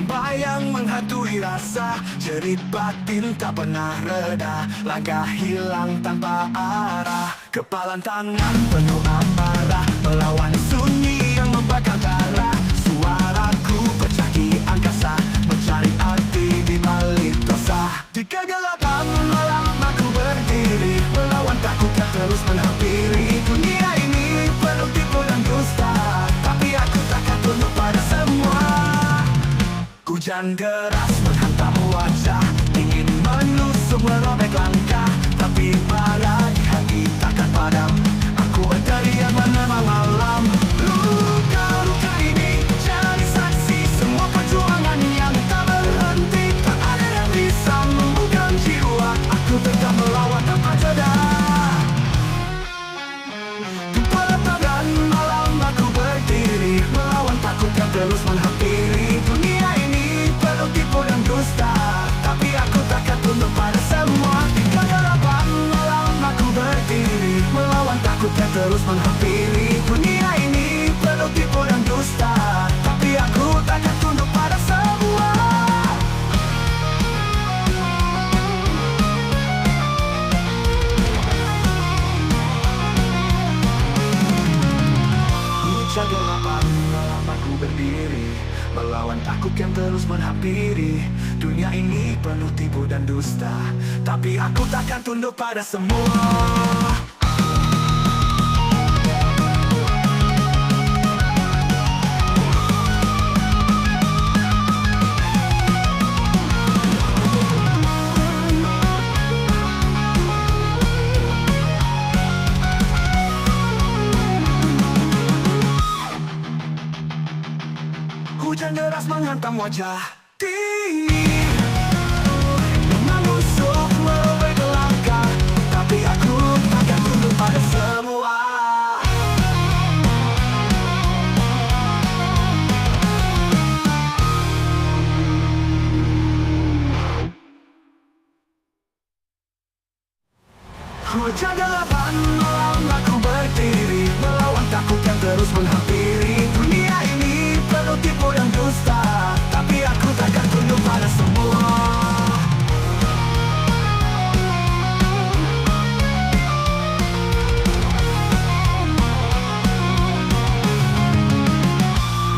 Bayang menghantui rasa, jerit batin tak pernah reda. Langkah hilang tanpa arah, kepalan tangan penuh amarah. Melawan sunyi yang membakar darah, suaraku pecah di angkasa, mencari arti di balik dosa. Di kegelapan malam aku berdiri, melawan takut yang terus menghampiri. Dunia ini penuh tipu dan dusta, tapi aku takkan tunduk pada semua. Hujan deras menghantam wajah, ingin menusuk merobek langkah, tapi bara di hati takkan padam. Aku berteriak menerima malam. Luka-luka ini jadi saksi semua perjuangan yang tak berhenti. Tak ada yang bisa membuka jiwa, aku tetap melawan tanpa jeda. Di pelataran malam aku berdiri, melawan takut yang terus menghampiri. Dunia ini penuh tipu dan dusta, tapi aku takkan tunduk pada semua. Di kegelapan malam aku berdiri, melawan takut yang terus menghampiri. Dunia ini penuh tipu dan dusta, tapi aku takkan tunduk pada semua. Hujan gelapan malam aku berdiri, melawan takut yang terus menghampiri. Dunia ini penuh tipu dan dusta, tapi aku takkan tunduk pada semua. Hujan deras menghantam wajah, menusuk merobek langkah, tapi aku takkan tunduk pada semua. Hujan gelapan malam aku berdiri, melawan takut yang terus menghampiri. Dunia ini penuh tipu dan dusta, tapi aku takkan tunduk pada semua.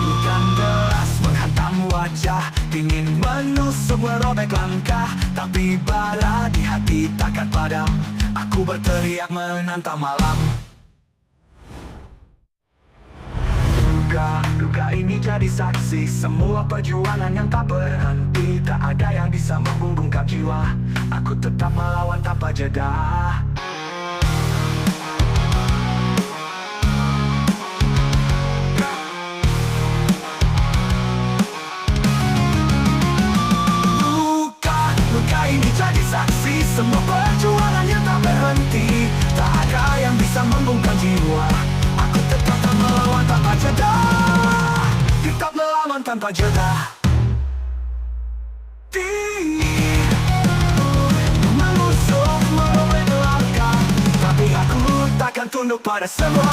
Hujan deras menghantam wajah, ingin menusuk merobek langkah, tapi bara di hati takkan padam. Aku berteriak menantang malam. Duka ini jadi saksi semua perjuangan yang tak berhenti. Tak ada yang bisa membungkam jiwa, aku tetap melawan tanpa jeda. Luka ini jadi saksi semua perjuangan yang tak berhenti. Tak ada yang bisa membungkam jiwa, aku tetap melawan tanpa jeda. Tetap melawan tanpa jeda. Menusuk merobek langkah, tapi aku takkan tunduk pada semua.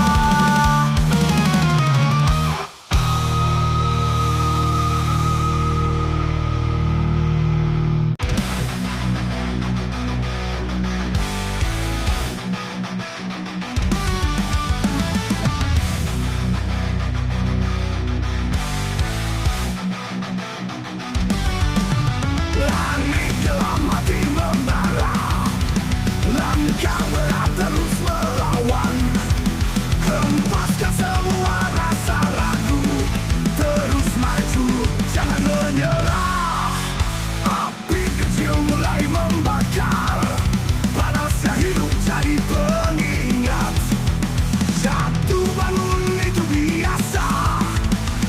Langit dalam hati membara, langkah berat terus melawan. Hempaskan semua rasa ragu, terus maju, jangan menyerah. Api kecil mulai membakar, panasnya hidup jadi pengingat. Jatuh bangun itu biasa,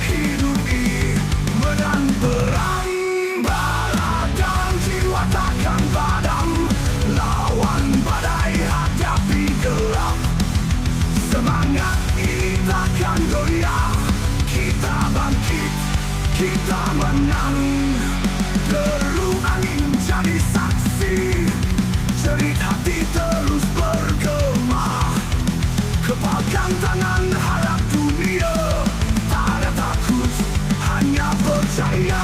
hidup ini menang perang. Takkan padam, lawan badai, hadapi gelap. Semangat ini takkan goyah, kita bangkit, kita menang. Deru angin jadi saksi, jerit hati terus bergema. Kepalkan tangan harap dunia, tak ada takut, hanya percaya.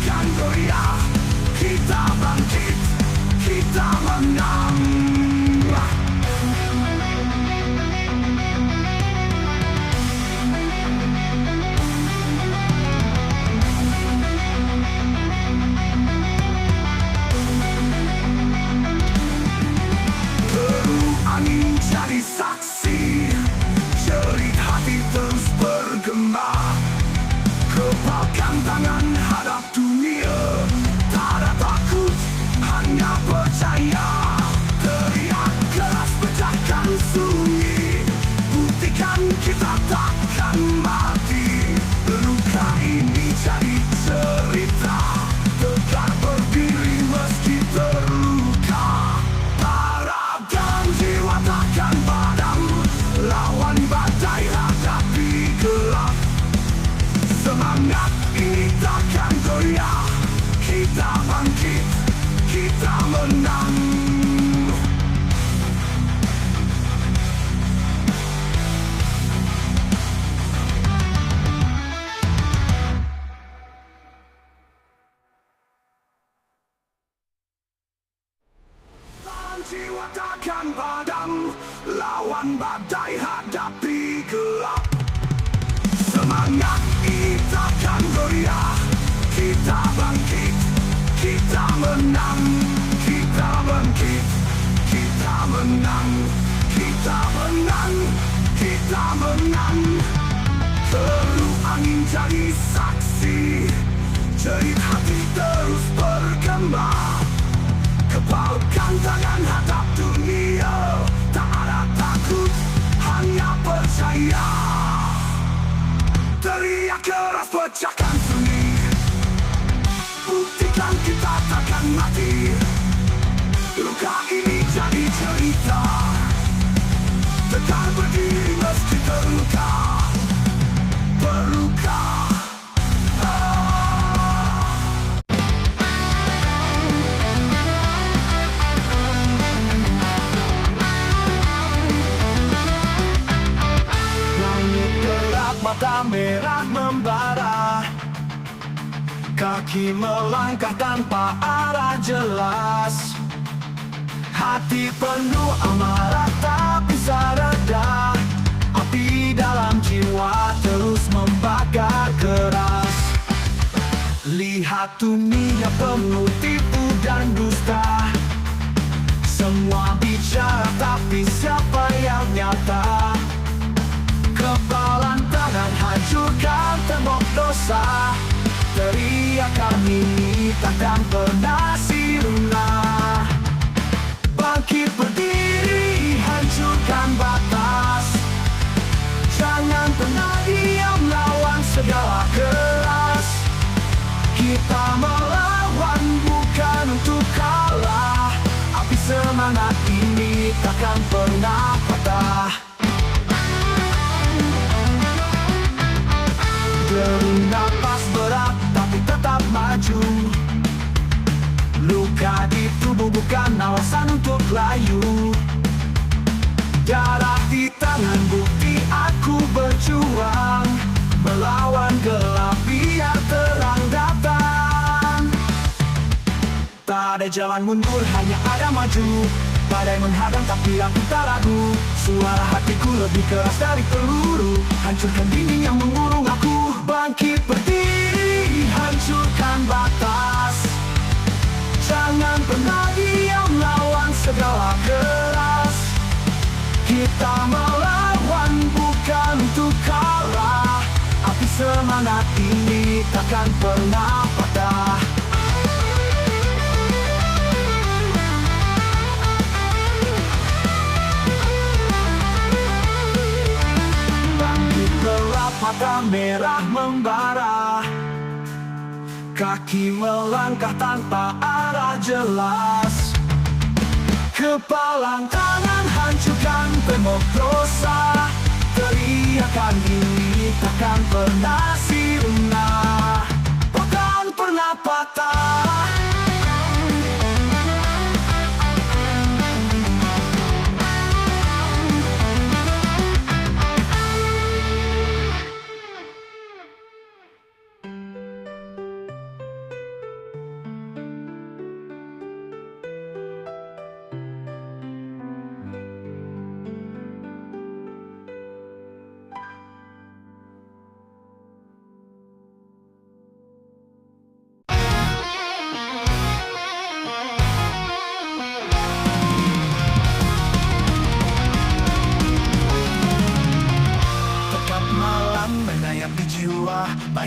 takkan goyah. Kita bangkit, kita menang. Angin jadi saksi, jerit hati terus bergema. Kepalkan tangan hadap dunia, tak ada takut, hanya percaya. Teriak keras pecahkan sunyi, buktikan kita takkan mati. Luka ini jadi cerita, tegak berdiri meski terluka. Jiwa takkan padam, lawan badai hadapi gelap. Semangat ini takkan goyah, kita bangkit, kita menang. Jiwa takkan padam, lawan badai hadapi gelap. Semangat ini takkan goyah, kita bangkit, kita menang. Kita bangkit, kita menang. Kita menang, kita menang. Terus angin jadi saksi, jerit hati terus bergema. Kepalkan tangan hadap dunia, tak ada takut, hanya percaya. Teriak keras pecahkan sunyi, buktikan kita takkan mati. Luka ini jadi cerita, tegak berdiri meski terluka. Berluka. Mata merah membara, kaki melangkah tanpa arah jelas. Hati penuh amarah tak bisa reda, api dalam jiwa terus membakar keras. Lihat dunia penuh tipu dan dusta, semua bicara tapi siapa yang nyata? Kepalan tangan hancurkan tembok dosa, teriakan ini takkan pernah sirna. Bangkit berdiri, hancurkan batas, jangan pernah diam lawan segala keras. Kita melawan bukan untuk kalah, api semangat ini takkan pernah patah. Deru napas berat tapi tetap maju, luka di tubuh bukan alasan untuk layu. Darah di tangan bukti aku berjuang, melawan gelap biar terang datang. Tak ada jalan mundur, hanya ada maju. Badai menghadang tapi aku tak ragu, suara hatiku lebih keras dari peluru. Hancurkan dinding yang mengurung aku, bangkit berdiri, hancurkan batas. Jangan pernah diam lawan segala keras. Kita melawan bukan untuk kalah, api semangat ini takkan pernah patah. Mata merah membara, kaki melangkah tanpa arah jelas. Kepalang tangan hancurkan tembok dosa, teriakan ini takkan pernah sirna, takkan pernah patah.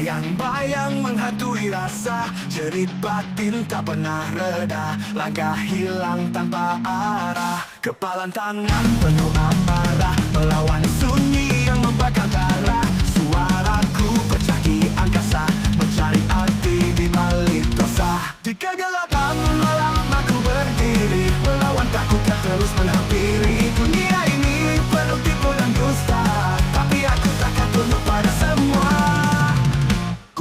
Bayang-bayang menghantui rasa, jerit batin tak pernah reda. Langkah hilang tanpa arah, kepalan tangan penuh amarah, melawan sunyi yang membakar darah. Suaraku pecah di angkasa, mencari arti di balik dosa. Di kegelapan malam aku berdiri, melawan takut yang terus menghampiri. Dunia ini penuh tipu dan dusta, tapi aku takkan tunduk pada semua.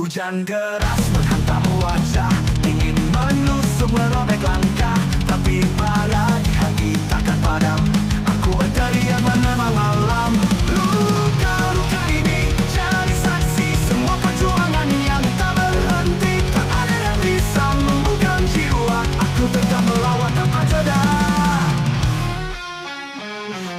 Hujan deras menghantam wajah, ingin menusuk merobek langkah, tapi bara di hati takkan padam. Aku berteriak menerima malam. Luka-luka ini jadi saksi semua perjuangan yang tak berhenti. Tak ada yang bisa membuka jiwa, aku tetap melawan tanpa jeda.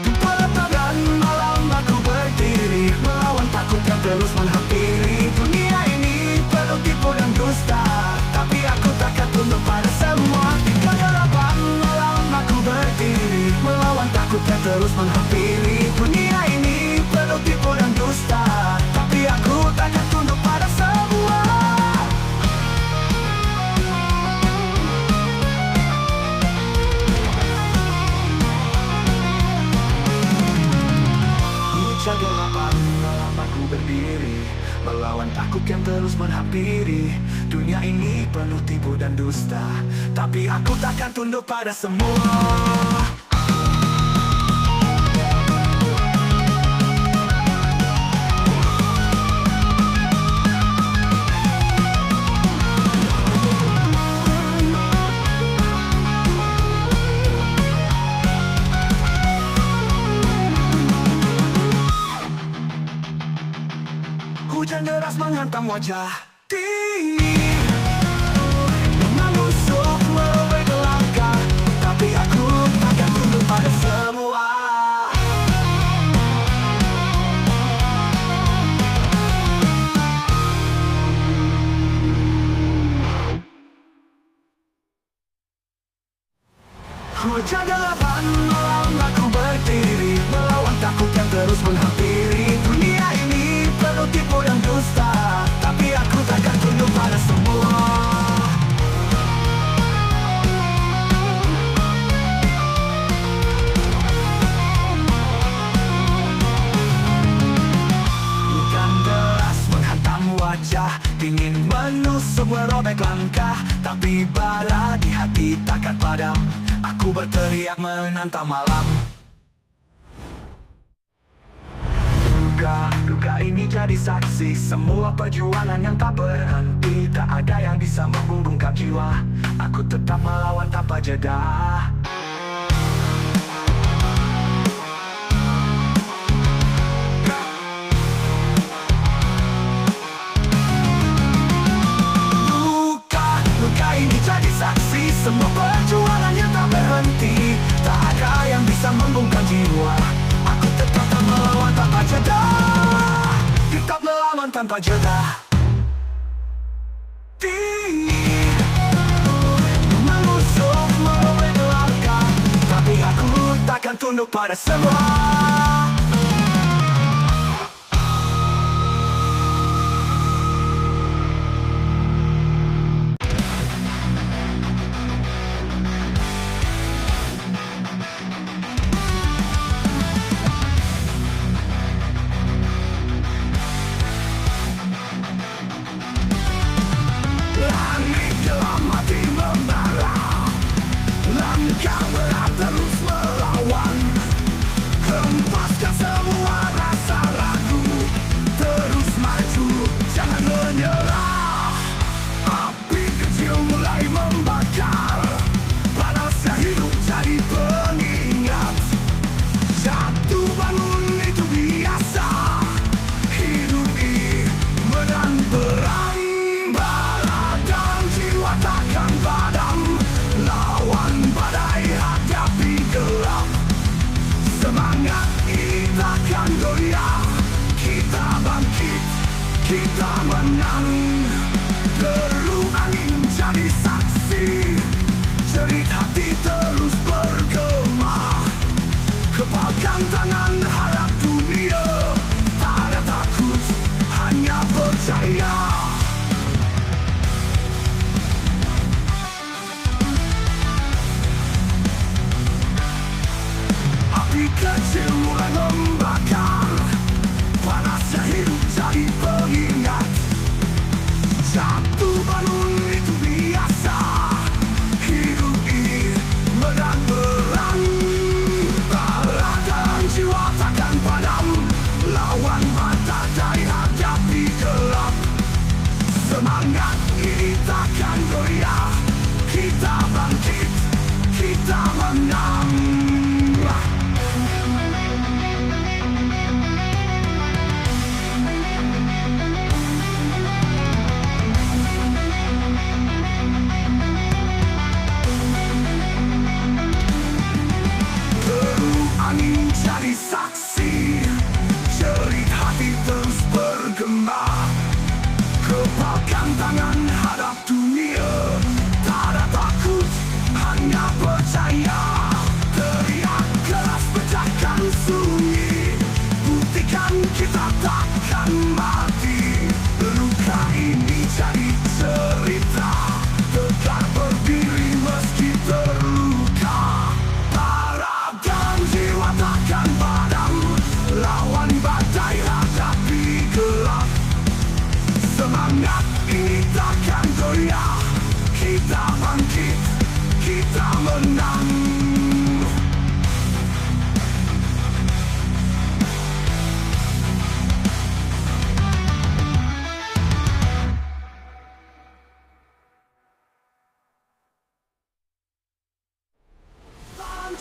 Di pelataran malam aku berdiri, melawan takut yang terus menghampiri. Dunia ini penuh tipu dan dusta, tapi aku takkan tunduk pada semua. Di kegelapan malam aku berdiri, melawan takut yang terus menghampiri. Dunia ini penuh tipu dan dusta, tapi aku takkan tunduk pada semua. Hujan gelapan malam aku berdiri, melawan takut yang terus menghampiri. Dunia ini penuh tipu dan dusta, tapi aku takkan tunduk pada semua. Hujan deras menghantam wajah, menusuk merobek langkah, tapi aku takkan tunduk pada semua. Hujan gelapan malam aku berdiri, melawan takut yang terus menghampiri. Dunia ini penuh tipu dan dusta, tapi aku takkan tunduk pada semua. Hujan deras menghantam wajah, ingin menusuk merobek langkah, tapi bara di hati takkan padam. Aku berteriak menantang malam. Duka ini jadi saksi semua perjuangan yang tak berhenti. Tak ada yang bisa membungkam jiwa, aku tetap melawan tanpa jeda. Luka ini jadi saksi semua perjuangan yang tak berhenti. Tak ada yang bisa membungkam jiwa, aku tetap melawan tanpa jeda. Tetap melawan tanpa jeda. Menusuk merobek langkah, tapi aku takkan tunduk pada semua. Langit dalam hati membara, langkah berat terus melawan. Hempaskan semua rasa ragu, terus maju, jangan menyerah. Api kecil mulai membakar, panasnya hidup jadi pengingat. Jatuh bangun itu biasa, hidup ini menang perang. Takkan padam, lawan badai, hadapi gelap. Semangat ini takkan goyah, kita bangkit, kita menang. Deru angin jadi saksi, jerit hati terus bergema. Kepalkan tangan harap dunia, tak ada takut, hanya percaya. goyah, kita bangkit, kita menang. Angin jadi saksi, jerit hati terus bergema. Kepalkan tangan hadap dunia, tak ada takut, hanya percaya. Teriak keras pecahkan sunyi, buktikan kita takkan mati. Luka ini jadi cerita, tegak berdiri meski terluka. Jiwa takkan padam, lawan badai hadapi gelap. Semangat ini takkan goyah, kita bangkit, kita menang.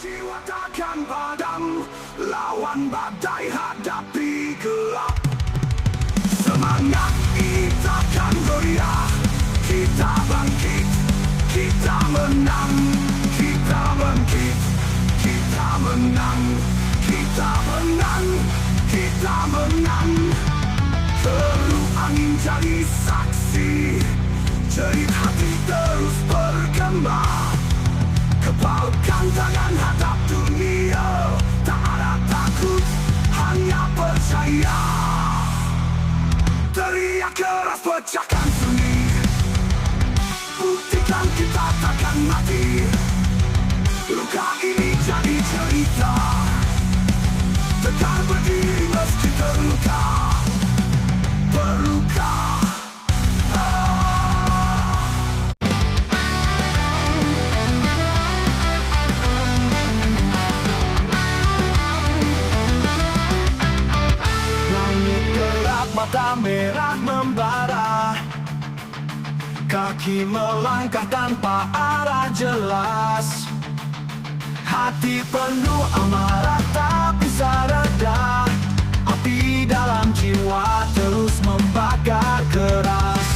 Jiwa takkan padam, lawan badai hadapi gelap. Semangat ini takkan goyah, kita bangkit, kita menang. Kita bangkit, kita menang. Kita menang, kita menang. Teruk angin jadi saksi, jerit hati terus bergema. Kepalkan tangan hadap dunia, tak ada takut, hanya percaya. Teriak keras pecahkan sunyi, buktikan kita takkan mati. Luka ini jadi cerita, tegak berdiri meski terluka. Berluka. Mata merah membara, kaki melangkah tanpa arah jelas. Hati penuh amarah tak bisa reda, api dalam jiwa terus membakar keras.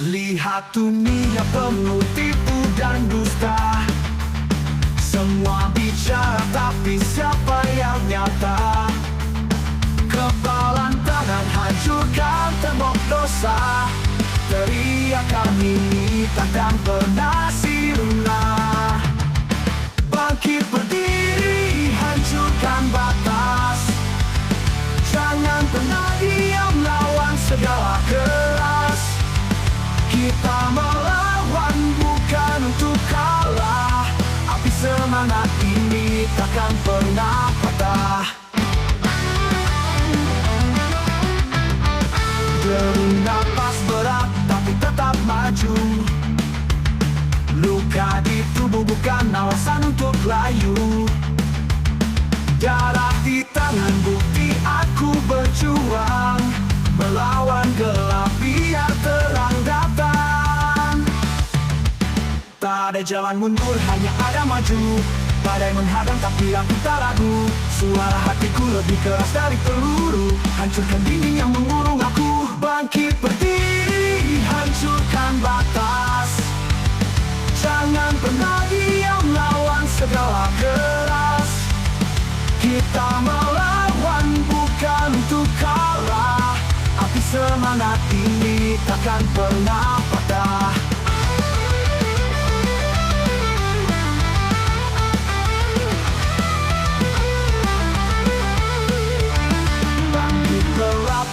Lihat dunia penuh tipu dan dusta, semua bicara tapi siapa yang nyata? Kepalan tangan hancurkan tembok dosa, teriakan ini takkan pernah sirna. Bangkit berdiri, hancurkan batas, jangan pernah diam lawan segala keras. Kita melawan bukan untuk kalah, api semangat ini takkan pernah patah. Derung napas berat tapi tetap maju, luka di tubuh bukan alasan untuk layu. Darah di tangan bukti aku berjuang, melawan gelap biar terang datang. Tak ada jalan mundur, hanya ada maju. Badai menghadang tapi aku tak ragu, suara hatiku lebih keras dari peluru. Hancurkan dinding yang mengurung aku, bangkit berdiri, hancurkan batas. Jangan pernah diam lawan segala keras. Kita melawan bukan untuk kalah, api semangat ini takkan pernah patah.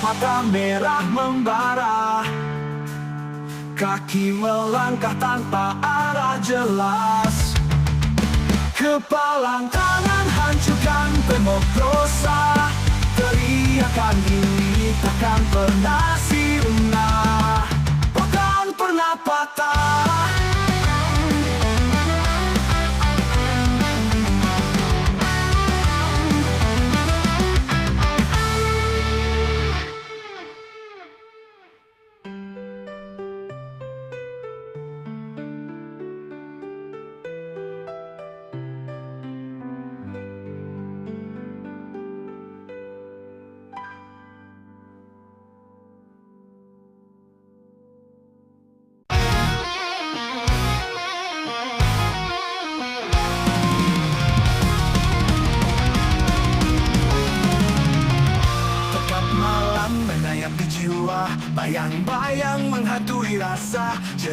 Mata merah membara, kaki melangkah tanpa arah jelas. Kepalang tangan hancurkan tembok dosa, teriakan ini takkan pernah sirna, takkan pernah patah.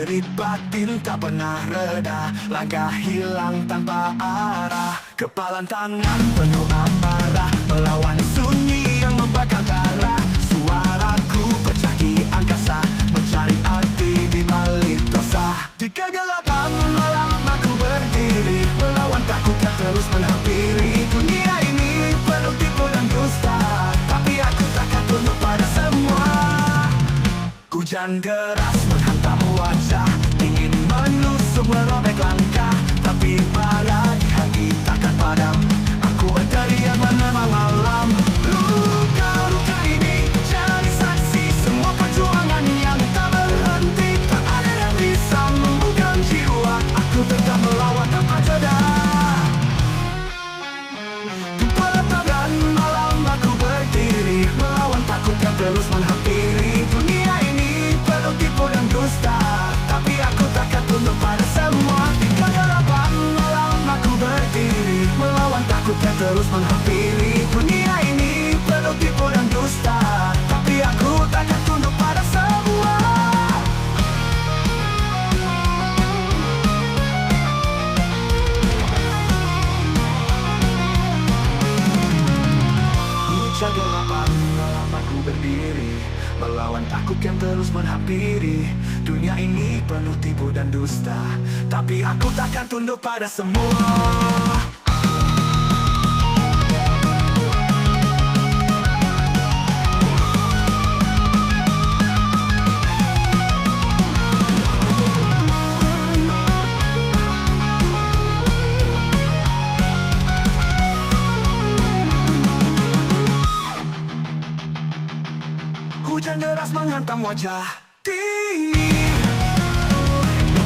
jerit batin tak pernah reda. Langkah hilang tanpa arah, kepalan tangan penuh amarah, melawan sunyi yang membakar darah. Suaraku pecah di angkasa, mencari arti di balik dosa. Di kegelapan malam aku berdiri, melawan takut yang terus menghampiri. Dunia ini penuh tipu dan dusta, tapi aku takkan tunduk pada semua. Hujan deras menghantam wajah, ingin menusuk merobek langkah, tapi bara di hati takkan padam. Aku berteriak menerima malam. Luka-luka ini jadi saksi semua perjuangan yang tak berhenti. Tak ada yang bisa membuka jiwa, aku tetap melawan tanpa jeda. Di pelataran malam aku berdiri, melawan takut yang terus menghampiri. Dunia ini penuh tipu dan dusta, tapi aku takkan tunduk pada semua. Di kegelapan malam aku berdiri, melawan takut yang terus menghampiri. Dunia ini penuh tipu dan dusta, tapi aku takkan tunduk pada semua. Hujan gelapan malam aku berdiri, melawan takut yang terus menghampiri. Dunia ini penuh tipu dan dusta, tapi aku takkan tunduk pada semua. Hujan deras menghantam wajah,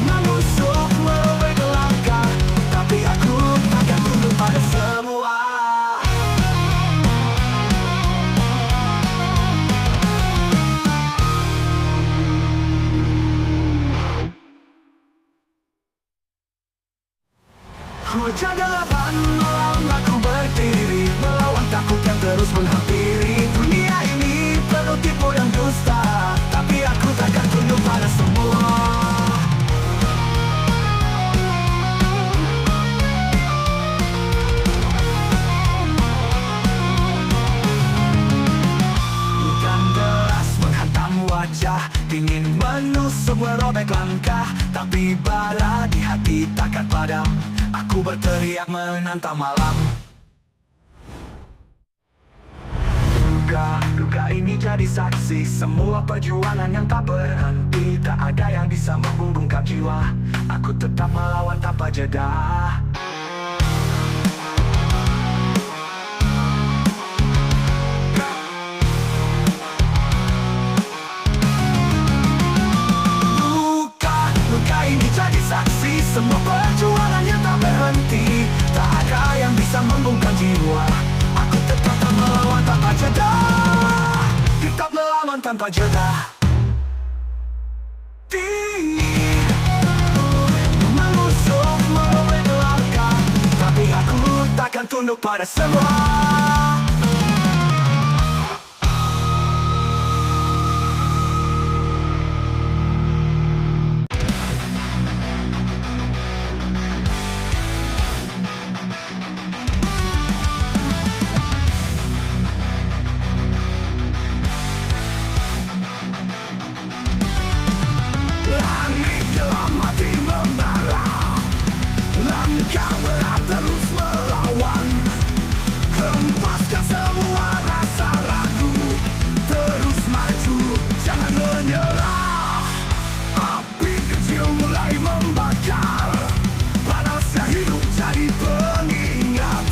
menusuk merobek langkah, tapi aku takkan tunduk pada semua. Hujan gelapan malam aku berdiri, melawan takut yang terus menghampiri. Dunia ini penuh tipu dan dusta, tapi aku takkan tunduk pada semua. Hujan deras menghantam wajah, ingin menusuk merobek langkah, tapi bara di hati takkan padam. Aku berteriak menantang malam. Duka ini jadi saksi semua perjuangan yang tak berhenti. Tak ada yang bisa membungkam jiwa, aku tetap melawan tanpa jeda. Luka ini jadi saksi semua perjuangan yang tak berhenti. Tak ada yang bisa membungkam jiwa, aku tetap melawan tanpa jeda. Tetap melawan tanpa jeda. Menusuk merobek langkah, tapi aku takkan tunduk pada semua. Langit dalam hati membara, langkah berat terus melawan. Hempaskan semua rasa ragu, terus maju, jangan menyerah. Api kecil mulai membakar, panasnya hidup jadi pengingat.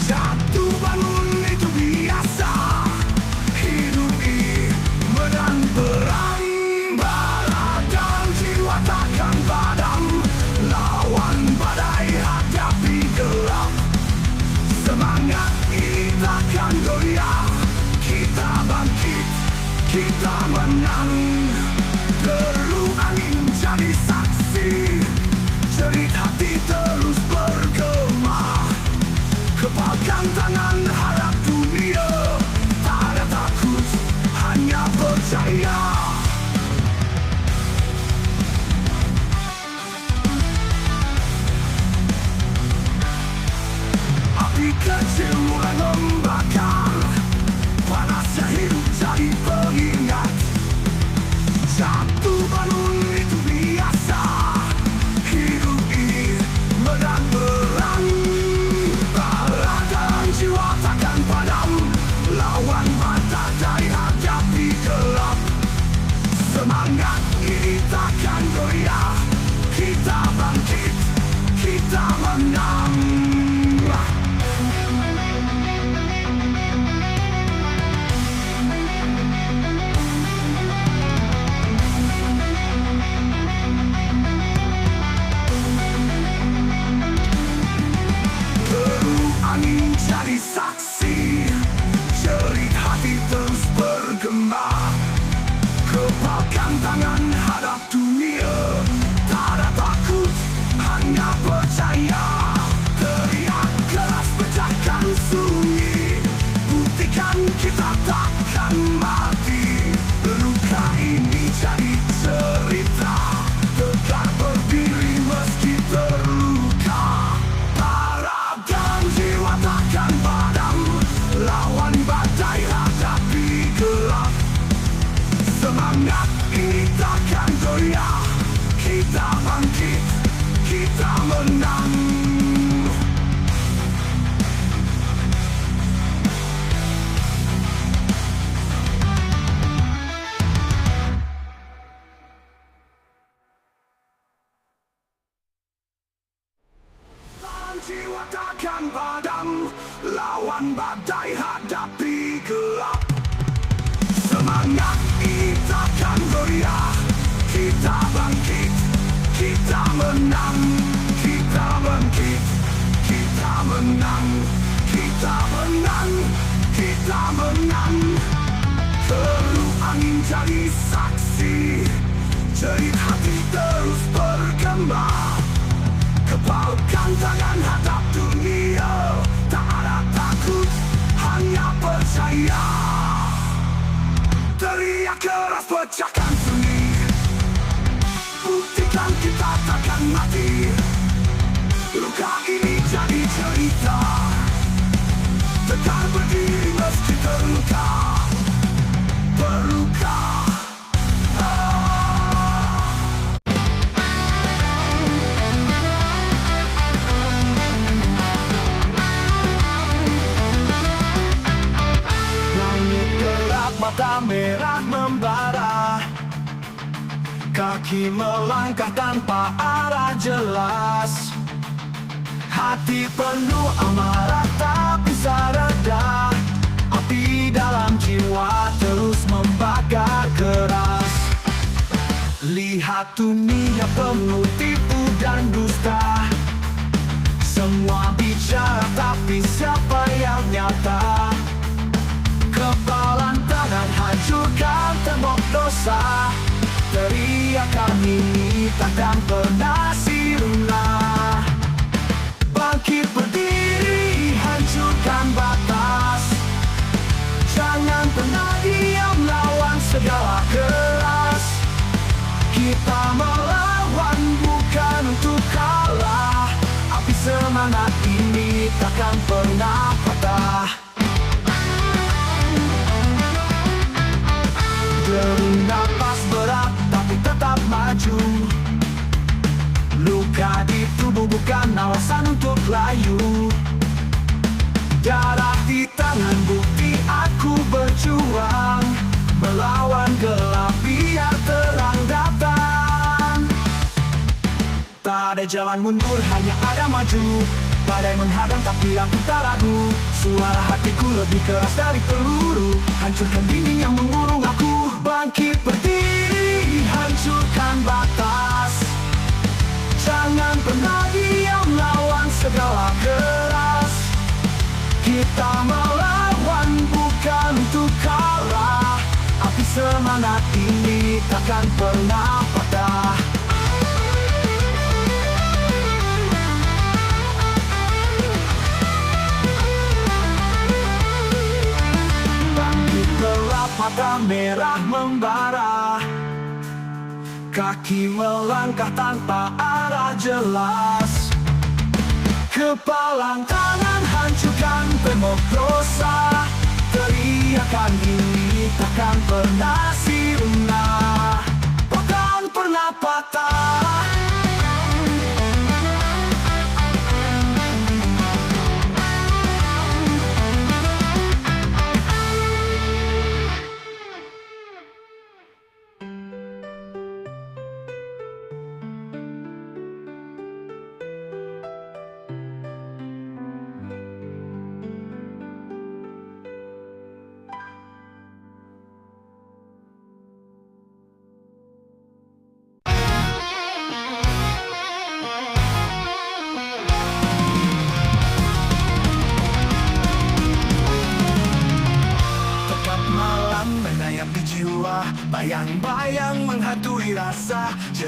Jatuh bangun itu biasa, hidup ini menang perang. Takkan padam, lawan badai, hadapi gelap. Semangat ini takkan goyah, kita bangkit, kita menang. Deru angin jadi saksi, jerit hati terus bergema. Kepalkan tangan harap dunia, tak ada takut, hanya percaya. Kita bangkit, kita menang. Angin jadi saksi, jerit hati terus bergema. Kepalkan tangan hadap dunia, tak ada takut, hanya percaya. Teriak keras pecahkan sunyi, buktikan kita takkan mati. Luka ini jadi cerita, tegak berdiri meski terluka. Takkan padam, lawan badai hadapi gelap. Semangat ini takkan goyah, kita bangkit, kita menang. Jiwa takkan padam, lawan badai hadapi gelap. Semangat ini takkan goyah, kita bangkit, kita menang. Kita bangkit, kita menang. Kita menang, kita menang. Terus angin jadi saksi, jerit hati terus bergema. Kepalkan tangan hadap dunia, tak ada takut, hanya percaya. Teriak keras pecahkan sunyi, buktikan kita takkan mati. Luka ini jadi cerita, tegak berdiri meski terluka. Berluka. Mata merah membara, kaki melangkah tanpa arah jelas. Hati penuh amarah tak bisa reda, api dalam jiwa terus membakar keras. Lihat dunia penuh tipu dan dusta, semua bicara tapi siapa yang nyata? Kepalan tangan hancurkan tembok dosa, teriakan ini takkan pernah sirna. Bangkit berdiri, hancurkan batas, jangan pernah diam lawan segala keras. Kita melawan bukan untuk kalah, api semangat ini takkan pernah patah. Dering napas berat tapi tetap maju, luka di tubuh bukan alasan untuk layu. Darah di tangan bukti aku berjuang, melawan gelap biar terang datang. Tak ada jalan mundur, hanya ada maju. Badai menghadang tapi aku tak ragu, suara hatiku lebih keras dari peluru. Hancurkan dinding yang mengurung aku, bangkit berdiri, hancurkan batas. Jangan pernah diam lawan segala keras. Kita melawan bukan untuk kalah, api semangat ini takkan pernah patah. Mata merah membara, kaki melangkah tanpa arah jelas. Kepalang tangan hancurkan tembok dosa, teriakan ini takkan pernah sirna, takkan pernah patah.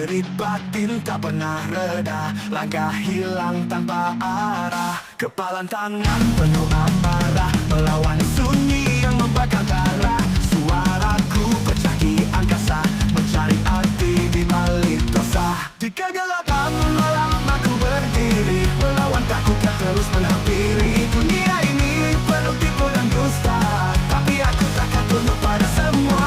jerit batin tak pernah reda. Langkah hilang tanpa arah, kepalan tangan penuh amarah, melawan sunyi yang membakar darah. Suaraku pecah di angkasa, mencari arti di balik dosa. Di kegelapan malam aku berdiri, melawan takut yang terus menghampiri. Dunia ini penuh tipu dan dusta, tapi aku takkan tunduk pada semua.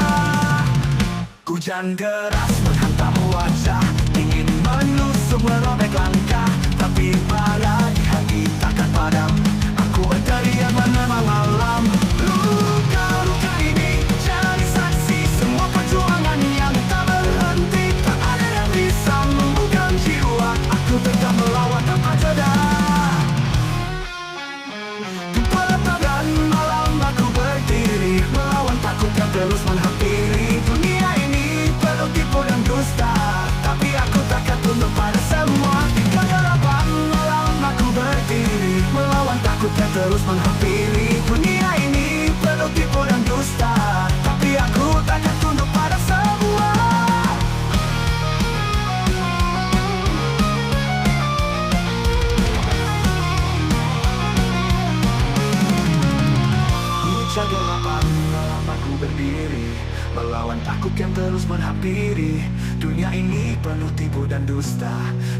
Hujan deras menghantam wajah, ingin menusuk merobek langkah, tapi bara di hati takkan padam. Aku berteriak menerima malam. Luka-luka ini jadi saksi semua perjuangan yang tak berhenti. Tak ada yang bisa membuka jiwa, aku tetap melawan tanpa jeda. Di pelataran malam aku berdiri, melawan takut yang terus menghampiri. Dunia ini penuh tipu dan dusta, tapi aku takkan tunduk pada semua. Di kegelapan malam aku berdiri, melawan takut yang terus menghampiri. Dunia ini penuh tipu dan dusta, tapi aku takkan tunduk pada semua. Hujan gelapan malam aku berdiri, melawan takut yang terus menghampiri. Dunia ini penuh tipu dan dusta,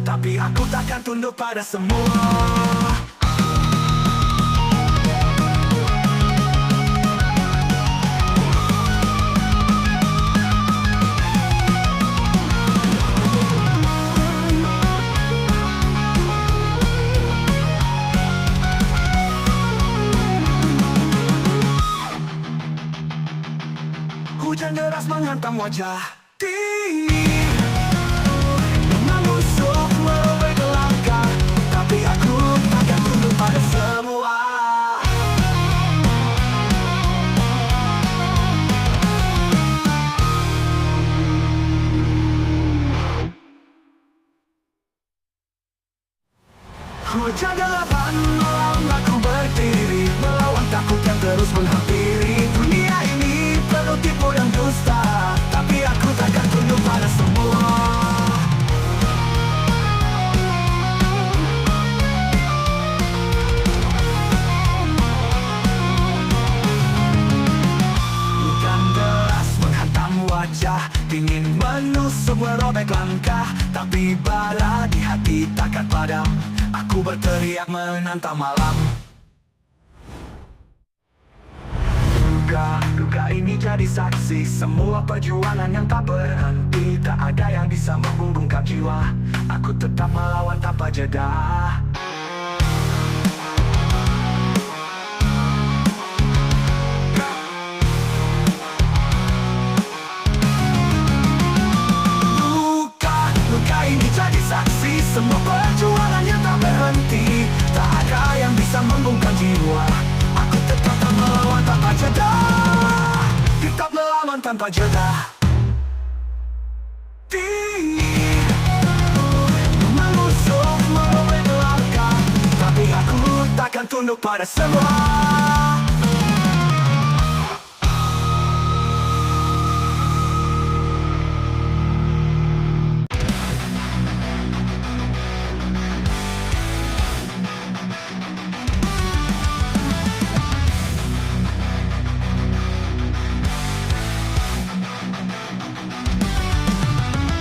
tapi aku takkan tunduk pada semua. Hujan deras menghantam wajah, menusuk merobek langkah, tapi aku takkan tunduk pada semua. Hujan gelapan malam aku berdiri, melawan takut yang terus menghampiri. Dunia ini penuh tipu dan dusta, tapi aku takkan tunduk pada semua. Hujan deras menghantam wajah, ingin menusuk merobek langkah, tapi bara di hati takkan padam. Aku berteriak menantang malam. Duka ini jadi saksi semua perjuangan yang tak berhenti. Tak ada yang bisa membungkam jiwa, aku tetap melawan tanpa jeda. Luka ini jadi saksi semua perjuangan yang tak berhenti. Tak ada yang bisa membungkam jiwa, aku tetap melawan tanpa jeda. Tetap melawan tanpa jeda. Menusuk merobek langkah, tapi aku takkan tunduk pada semua.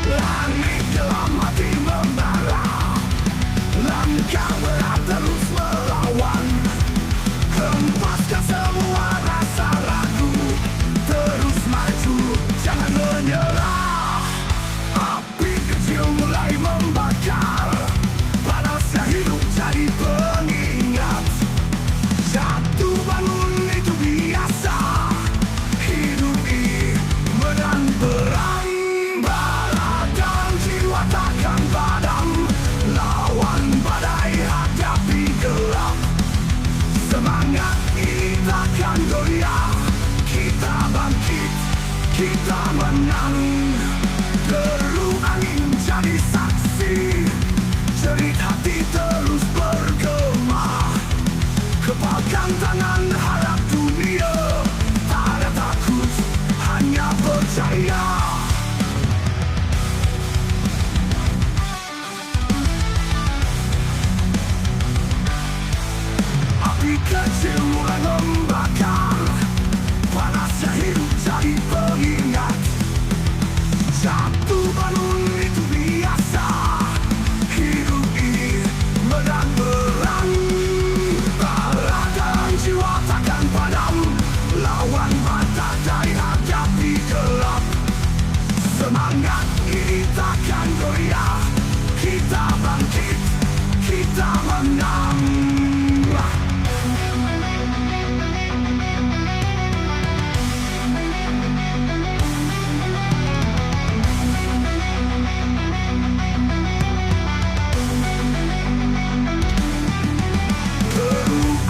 Langit dalam hati membara, langkah berat terus melawan. Hempaskan semua rasa ragu, terus maju, jangan menyerah. Api kecil mulai membakar, panasnya hidup jadi pengingat. Jatuh bangun itu biasa, hidup ini menang perang. Takkan padam, lawan badai, hadapi gelap. Semangat ini takkan goyah, kita bangkit, kita menang. Deru angin jadi saksi, jerit hati terus bergema. Kepalkan tangan harap dunia, tak ada takut, hanya percaya. menang.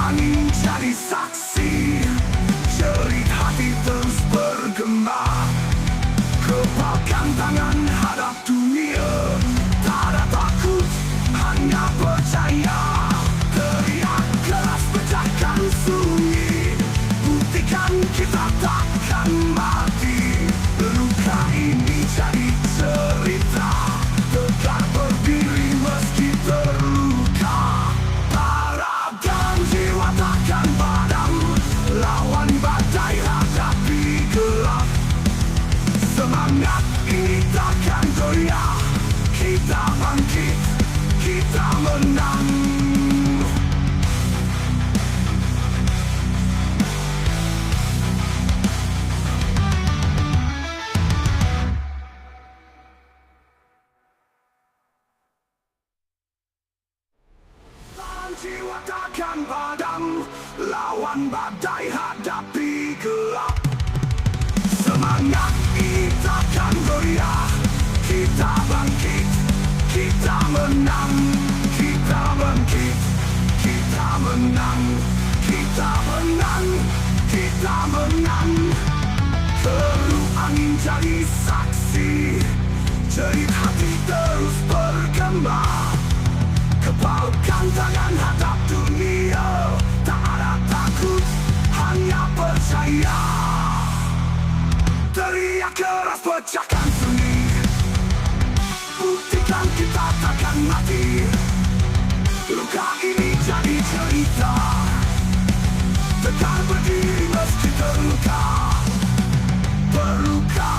Angin jadi saksi, jerit hati terus bergema. Kepalkan tangan hadap dunia, tak ada takut, hanya percaya. Teriak keras pecahkan sunyi, buktikan kita takkan mati. Luka ini jadi cerita, tegak berdiri meski terluka. Harapkan jiwa takkan padam, lawan badai hadapi gelap. Semangat ini takkan goyah, kita bangkit, kita menang. Jiwa takkan padam, lawan badai hadapi gelap. Semangat ini takkan goyah, kita bangkit, kita menang. Kita bangkit, kita menang. Kita menang, kita menang. Teruk angin jadi saksi, jerit hati terus bergema. Kepalkan tangan hadap dunia, tak ada takut, hanya percaya. Teriak keras pecahkan sunyi, buktikan kita takkan mati. Luka ini jadi cerita, tegak berdiri meski terluka. Berluka.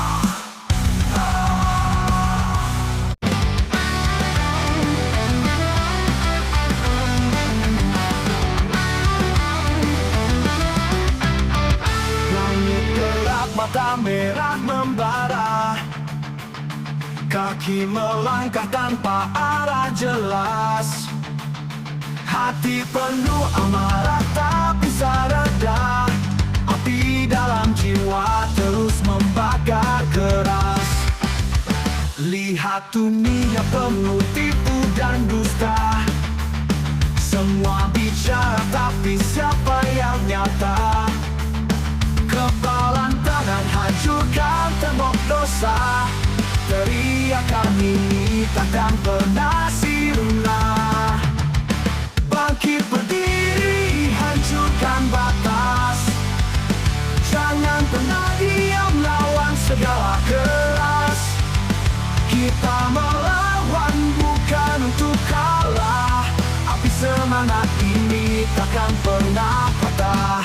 Mata merah membara, kaki melangkah tanpa arah jelas. Hati penuh amarah tak bisa reda, api dalam jiwa terus membakar keras. Lihat dunia penuh tipu dan dusta, semua bicara tapi siapa yang nyata? Kepalan tangan hancurkan tembok dosa, teriakan ini takkan pernah sirna. Bangkit berdiri, hancurkan batas, jangan pernah diam lawan segala keras. Kita melawan bukan untuk kalah, api semangat ini takkan pernah patah.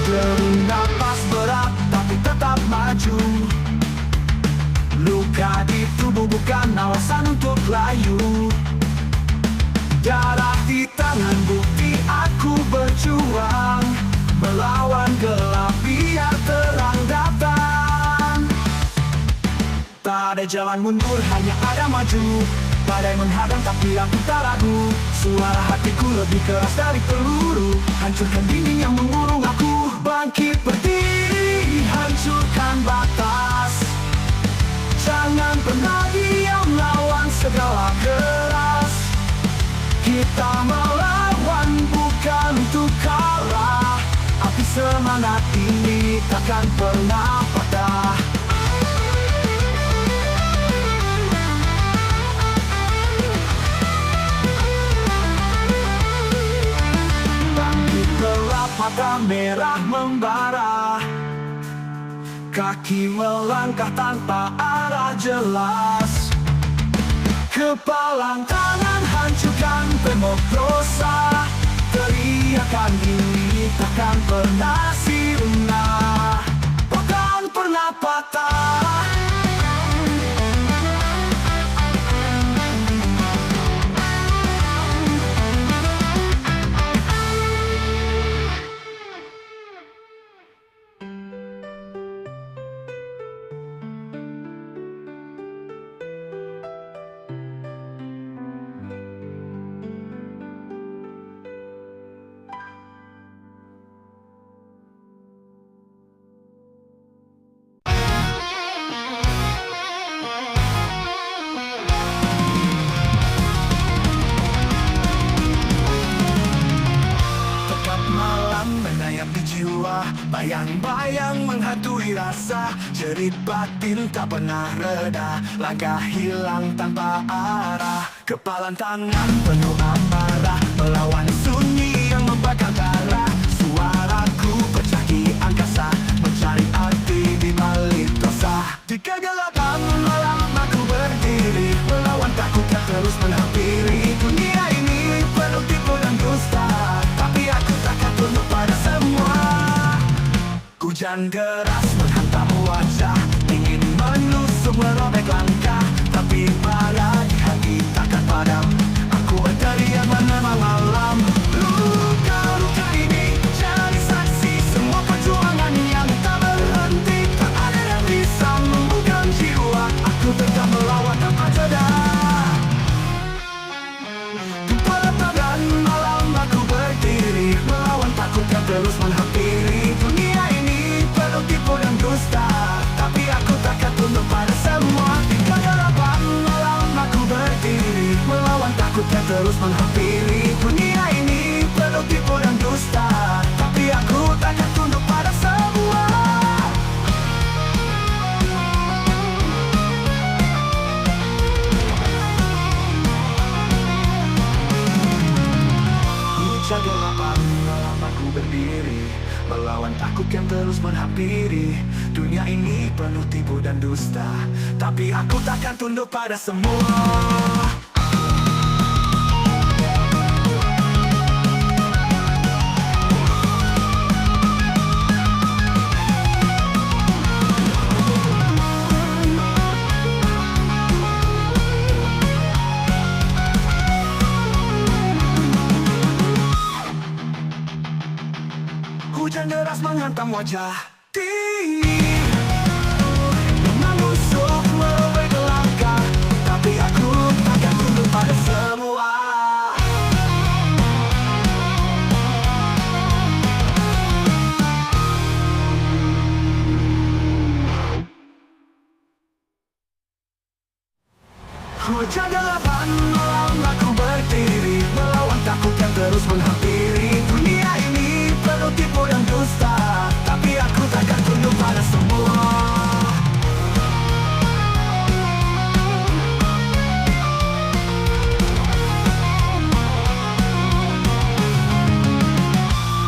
Derung napas berat tapi tetap maju, luka di tubuh bukan alasan untuk layu. Darah di tangan bukti aku berjuang, melawan gelap biar terang datang. Tak ada jalan mundur, hanya ada maju. Badai menghadang tapi aku tak ragu, suara hatiku lebih keras dari peluru. Hancurkan dinding yang mengurung aku, bangkit berdiri, hancurkan batas. Jangan pernah diam lawan segala keras. Kita melawan bukan untuk kalah, api semangat ini takkan pernah patah. Mata merah membara, kaki melangkah tanpa arah jelas. Kepalang tangan hancurkan tembok dosa, teriakan ini takkan pernah sirna, takkan pernah patah. jerit batin tak pernah reda. Langkah hilang tanpa arah, kepalan tangan penuh amarah, melawan sunyi yang membakar darah. Suaraku pecah di angkasa, mencari arti di balik dosa. Di kegelapan malam aku berdiri, melawan takut yang terus menghampiri. Dunia ini penuh tipu dan dusta, tapi aku takkan tunduk pada semua. Hujan deras menghantam wajah, ingin menusuk merobek langkah, tapi bara di hati takkan padam. Aku berteriak menerima malam. Luka-luka ini jadi saksi semua perjuangan yang tak berhenti. Tak ada yang bisa membuka jiwa, aku tetap melawan tanpa jeda. Di pelataran malam aku berdiri, melawan takut yang terus menghampiri. Dunia ini penuh tipu dan dusta, tapi aku takkan tunduk pada semua. Di kegelapan malam aku berdiri, melawan takut yang terus menghampiri. Dunia ini penuh tipu dan dusta, tapi aku takkan tunduk pada semua. Hujan gelapan malam aku berdiri, melawan takut yang terus menghampiri. Dunia ini penuh tipu dan dusta, tapi aku takkan tunduk pada semua. Hujan deras menghantam wajah, menusuk merobek langkah, tapi aku takkan tunduk pada semua. Hujan gelapan malam aku berdiri, melawan takut yang terus menghampiri. Dunia ini penuh tipu dan dusta, tapi aku takkan tunduk pada semua.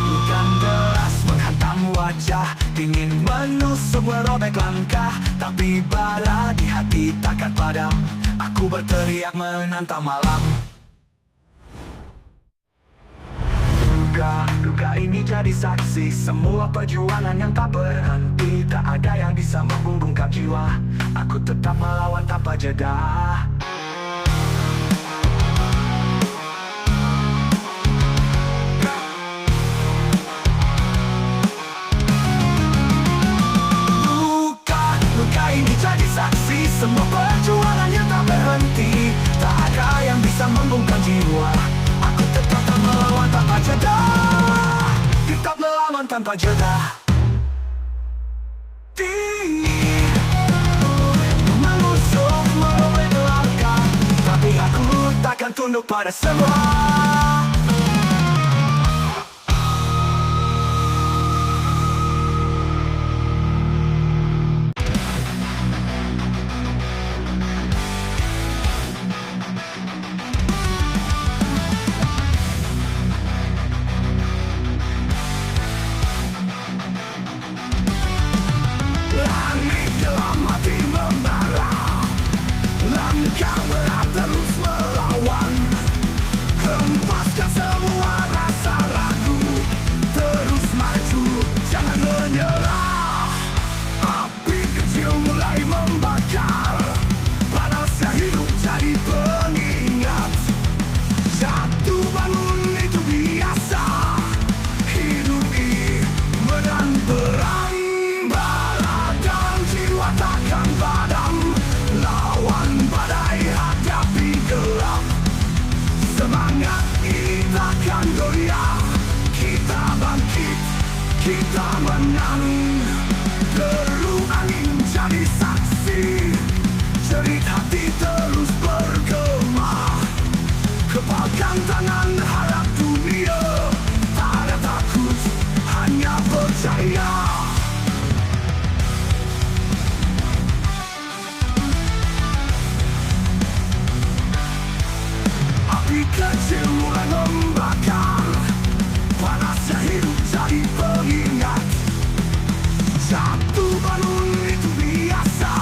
Hujan deras menghantam wajah, ingin menusuk merobek langkah, tapi bara di hati takkan padam. Aku berteriak menantang malam. Duka ini jadi saksi semua perjuangan yang tak berhenti. Tak ada yang bisa membungkam jiwa, aku tetap melawan tanpa jeda. Luka ini jadi saksi semua perjuangan yang tak berhenti. Tak ada yang bisa membungkam jiwa, aku tetap melawan tanpa jeda. Tetap melawan tanpa jeda. Menusuk merobek langkah, tapi aku takkan tunduk pada semua. Langit dalam hati membara, langkah berat terus melawan. Hempaskan semua rasa ragu, terus maju, jangan menyerah. Api kecil mulai membakar, panasnya hidup jadi pengingat. Jatuh bangun itu biasa, hidup ini menang perang. Takkan padam, lawan badai, hadapi gelap. Semangat ini takkan goyah, kita bangkit, kita menang. Deru angin jadi saksi, jerit hati terus bergema. Kepalkan tangan harap dunia, tak ada takut, hanya percaya. kecil mulai membakar. Panasnya hidup jadi pengingat. Jatuh bangun itu biasa.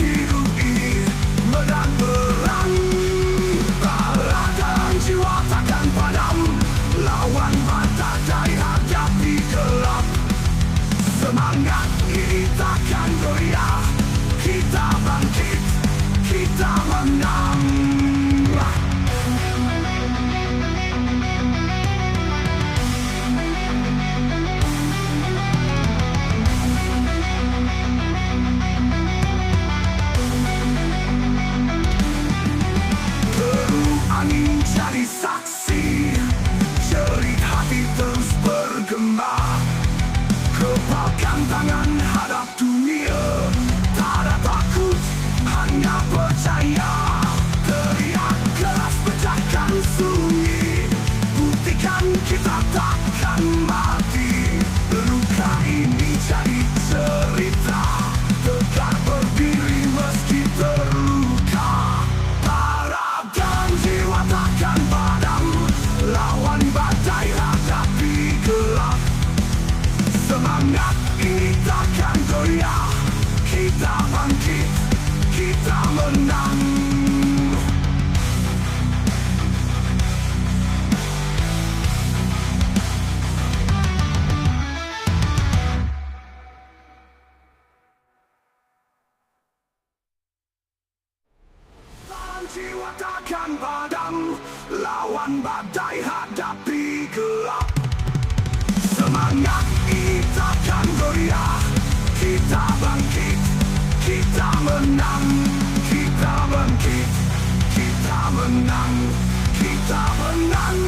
Hidup ini medan perang. Raga jiwa takkan padam. Lawan badai hadapi gelap. Semangat ini takkan goyah. Kita bangkit, kita menang. Angin jadi saksi, jerit hati terus bergema. Kepalkan tangan hadap dunia, tak ada takut, hanya percaya. Teriak keras pecahkan sunyi, buktikan kita takkan mati. Luka ini jadi cerita, tegak berdiri meski terluka. Harapkan jiwa takkan padam, lawan badai hadapi gelap. Semangat ini takkan goyah, kita bangkit, kita menang. Jiwa takkan padam, lawan badai hadapi gelap. Semangat ini takkan goyah, kita bangkit, kita menang. Kita bangkit, kita menang. Kita menang,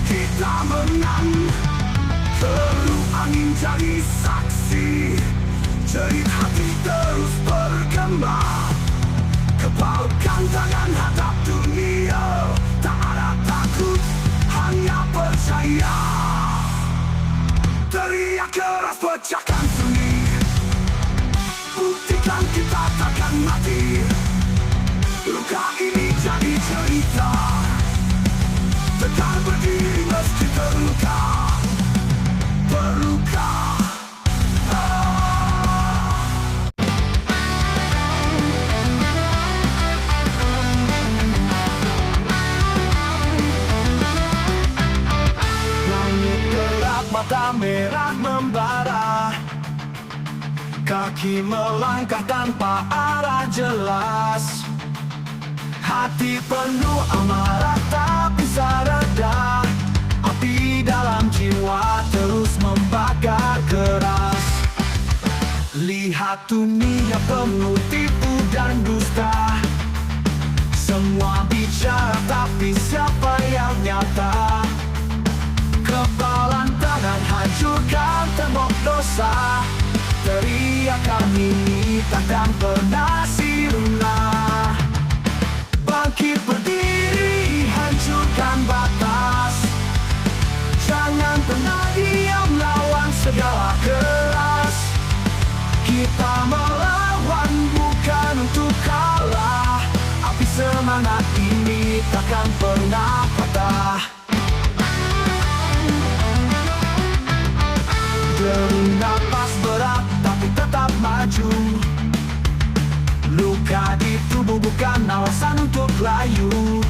kita menang. Terus angin jadi saksi, jerit hati terus bergema. Kepalkan tangan hadap dunia, tak ada takut, hanya percaya. Teriak keras pecahkan sunyi, buktikan kita takkan mati. Luka ini jadi cerita, tegak berdiri meski terluka. Berluka. Mata merah membara, kaki melangkah tanpa arah jelas. Hati penuh amarah tak bisa reda, api dalam jiwa terus membakar keras. Lihat dunia penuh tipu dan dusta, semua bicara tapi siapa yang nyata? Kepalan tangan hancurkan tembok dosa. Teriakan ini takkan pernah sirna. Bangkit berdiri, hancurkan batas. Jangan pernah diam lawan segala keras. Kita melawan bukan untuk kalah. Api semangat ini takkan pernah patah. Derung napas berat tapi tetap maju. Luka di tubuh bukan alasan untuk layu.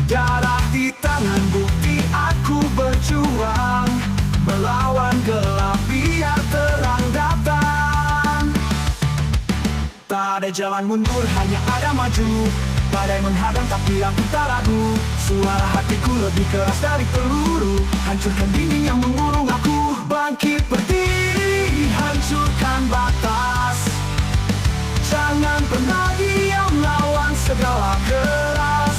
Darah di tangan bukti aku berjuang, melawan gelap biar terang datang. Tak ada jalan mundur, hanya ada maju. Badai menghadang tapi aku tak ragu. Suara hatiku lebih keras dari peluru. Hancurkan dinding yang mengurung aku. Bangkit berdiri, hancurkan batas. Jangan pernah diam lawan segala keras.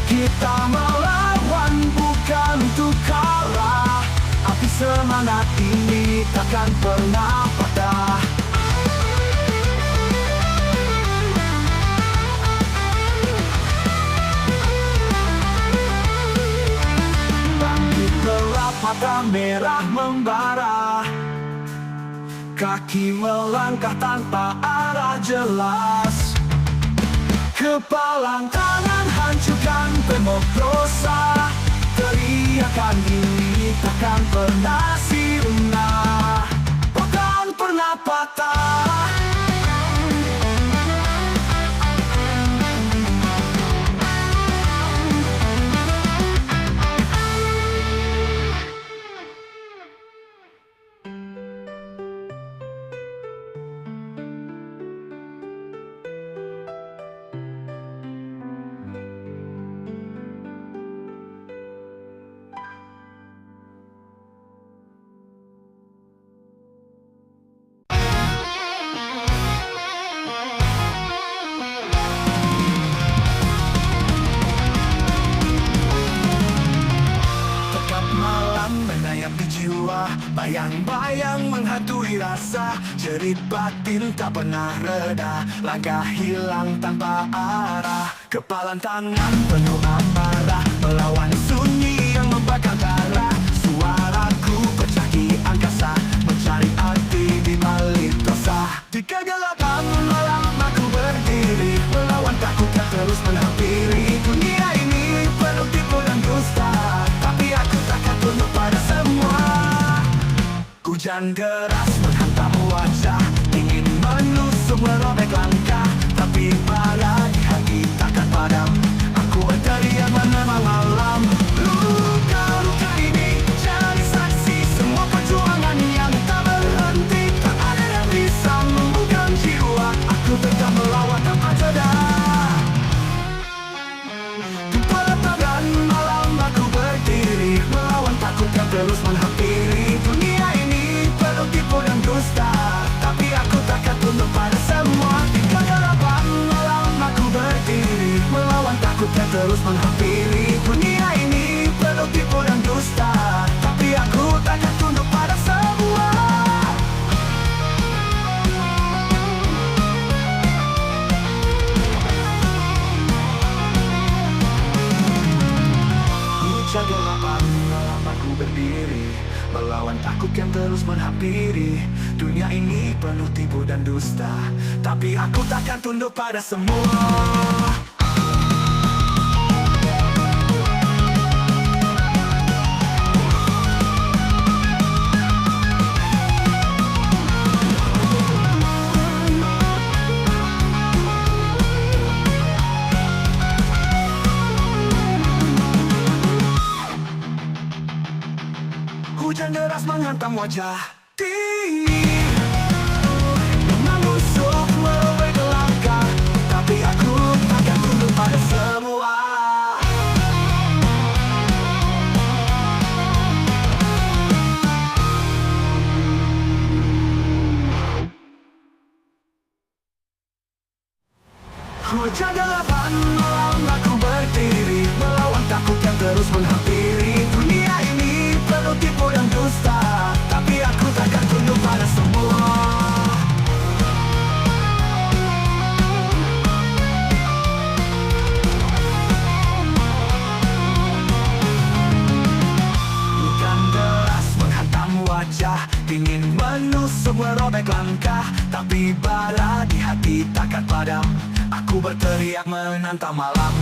Kita melawan bukan untuk kalah. Api semangat ini takkan pernah patah. Mata merah membara, kaki melangkah tanpa arah jelas. Kepalan tangan hancur bukan pemerkosa. Teriakan ini takkan pernah sirna, takkan pernah patah. Menayap di jiwa, bayang-bayang menghantui rasa. Jerit batin tak pernah reda, langkah hilang tanpa arah. Kepalan tangan penuh amarah, melawan sunyi yang membakar darah. Suaraku pecah di angkasa, mencari arti di balik dosa. Di kegelapan malam aku berdiri, melawan takut yang terus menghampiri. Dunia ini penuh tipu dan dusta, tapi aku takkan tunduk pada semua. Hujan deras menghantam wajah, ingin menusuk merobek langkah, tapi bara di hati takkan padam. Aku berteriak menerima malam. Luka-luka ini jadi saksi semua perjuangan yang tak berhenti. Tak ada yang bisa membuka jiwa, aku tetap melawan tanpa jeda. Di pelataran malam aku berdiri, melawan takut yang terus menghampiri. Dunia ini penuh tipu dan dusta, tapi aku takkan tunduk pada semua. Di kegelapan malam aku berdiri, melawan takut yang terus menghampiri. Dunia ini penuh tipu dan dusta, tapi aku takkan tunduk pada semua. Hujan gelapan malam aku berdiri, melawan takut yang terus menghampiri. Dunia ini penuh tipu dan dusta, tapi aku takkan tunduk pada semua. Hujan deras menghantam wajah, menusuk merobek langkah, tapi aku takkan tunduk pada semua. Hujan gelapan malam aku berdiri, melawan takut yang terus menghampiri. Dunia ini penuh tipu dan dusta, tapi aku takkan tunduk pada semua. Hujan deras menghantam wajah, ingin menusuk merobek langkah, tapi bara di hati takkan padam. Aku berteriak menantang malam.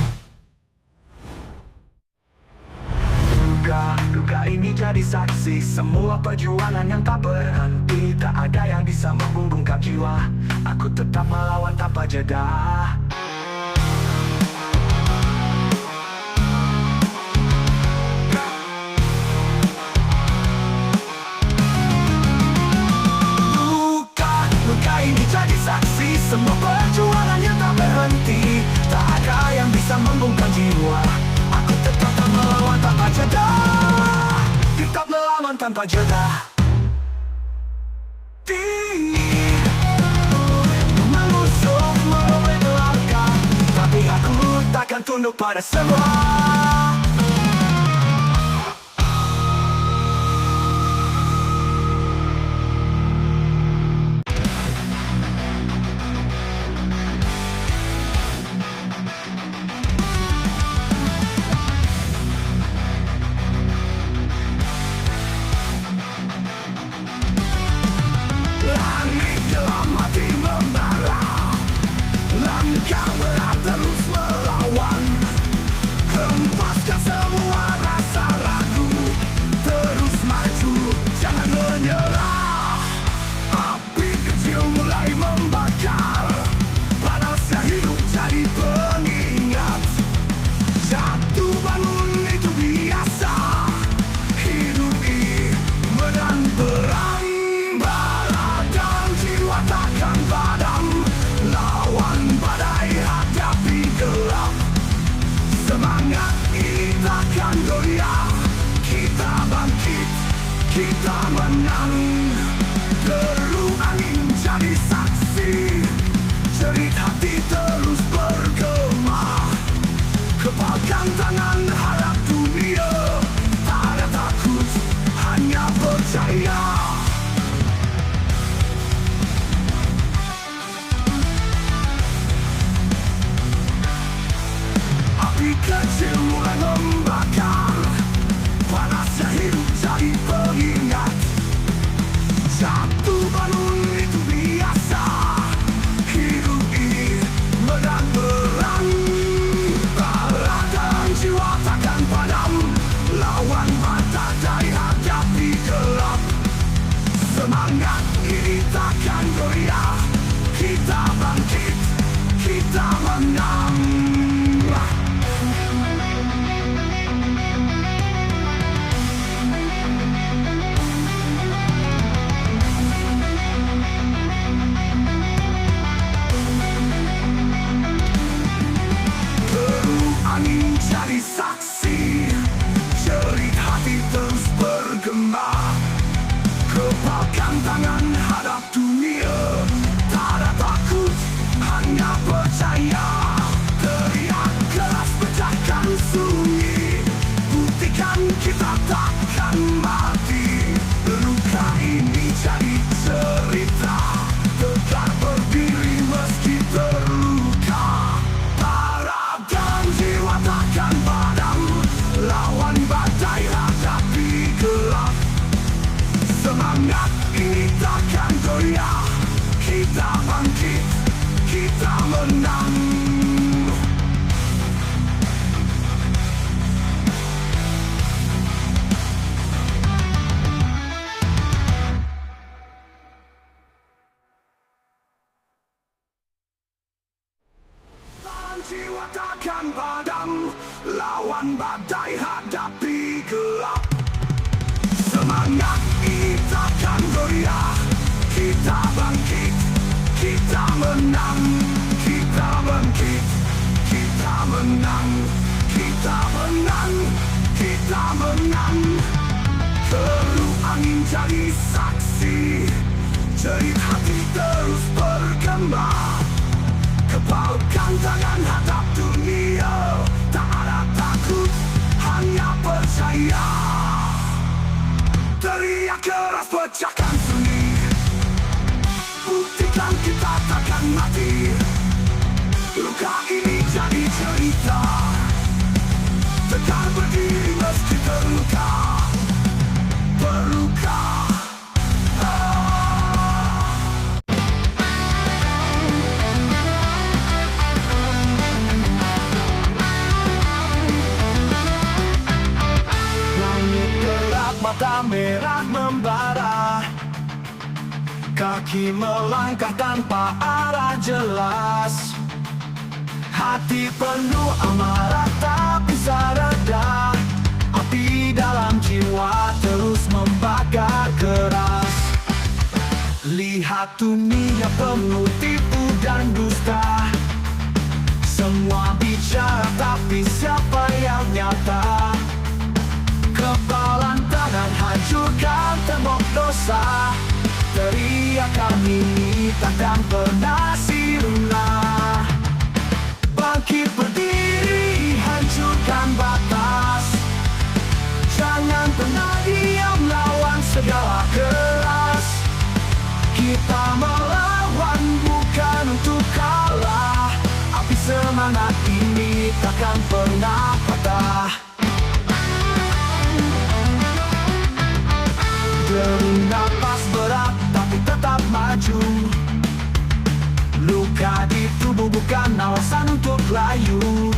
Duka ini jadi saksi semua perjuangan yang tak berhenti. Tak ada yang bisa membungkam jiwa, aku tetap melawan tanpa jeda. Luka ini jadi saksi semua perjuangan yang tak berhenti. Tak ada yang bisa membungkam jiwa, aku tetap melawan tanpa jeda. Tetap melawan tanpa jeda. Menusuk merobek langkah, tapi aku takkan tunduk pada semua. kita menang. Deru angin jadi saksi, jerit hati terus bergema. Kepalkan tangan harap dunia, tak ada takut, hanya percaya. Api kecil mulai membakar, panasnya hidup jadi pengingat. Jatuh bangun itu biasa, hidup ini medan perang. Baladang jiwa takkan padam, lawan mata dari hadapi gelap. Semangat ini takkan goyah, kita bangkit, kita menang. Angin jadi saksi, jerit hati terus bergema. Kepalkan tangan hadap dunia, tak ada takut, hanya percaya. Teriak keras pecahkan sunyi, buktikan kita takkan mati. Luka ini jadi cerita, tetap berdiri meski terluka. Jiwa takkan padam, lawan badai hadapi gelap. Semangat ini takkan goyah, kita bangkit, kita menang. Jiwa takkan padam, lawan badai hadapi gelap. Semangat ini takkan goyah, kita bangkit, kita menang. Kita bangkit, kita menang. Kita menang, kita menang. Deru angin jadi saksi, jerit hati terus bergema. Kepalkan tangan hadap dunia, tak ada takut, hanya percaya. Teriak keras pecahkan sunyi, buktikan kita takkan mati. Luka ini jadi cerita, tegak berdiri meski terluka. Berluka. Mata merah membara, kaki melangkah tanpa arah jelas. Hati penuh amarah tak bisa reda, api dalam jiwa terus membakar keras. Lihat dunia penuh tipu dan dusta, semua bicara tapi siapa yang nyata? Kepalan tangan hancurkan tembok dosa, teriakan ini takkan pernah sirna. Bangkit berdiri, hancurkan batas, jangan pernah diam lawan segala keras. Kita melawan bukan untuk kalah, api semangat ini takkan pernah patah. Deru napas berat tapi tetap maju, luka di tubuh bukan alasan untuk layu.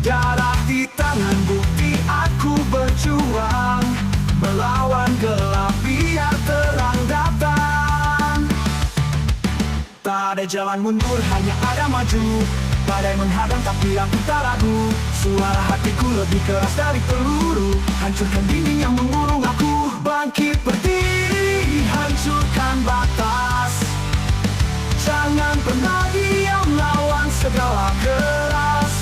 Darah di tangan bukti aku berjuang, melawan gelap biar terang datang. Tak ada jalan mundur, hanya ada maju. Badai menghadang tapi aku tak ragu, suara hatiku lebih keras dari peluru. Hancurkan dinding yang mengurung aku, bangkit berdiri, hancurkan batas. Jangan pernah diam lawan segala keras.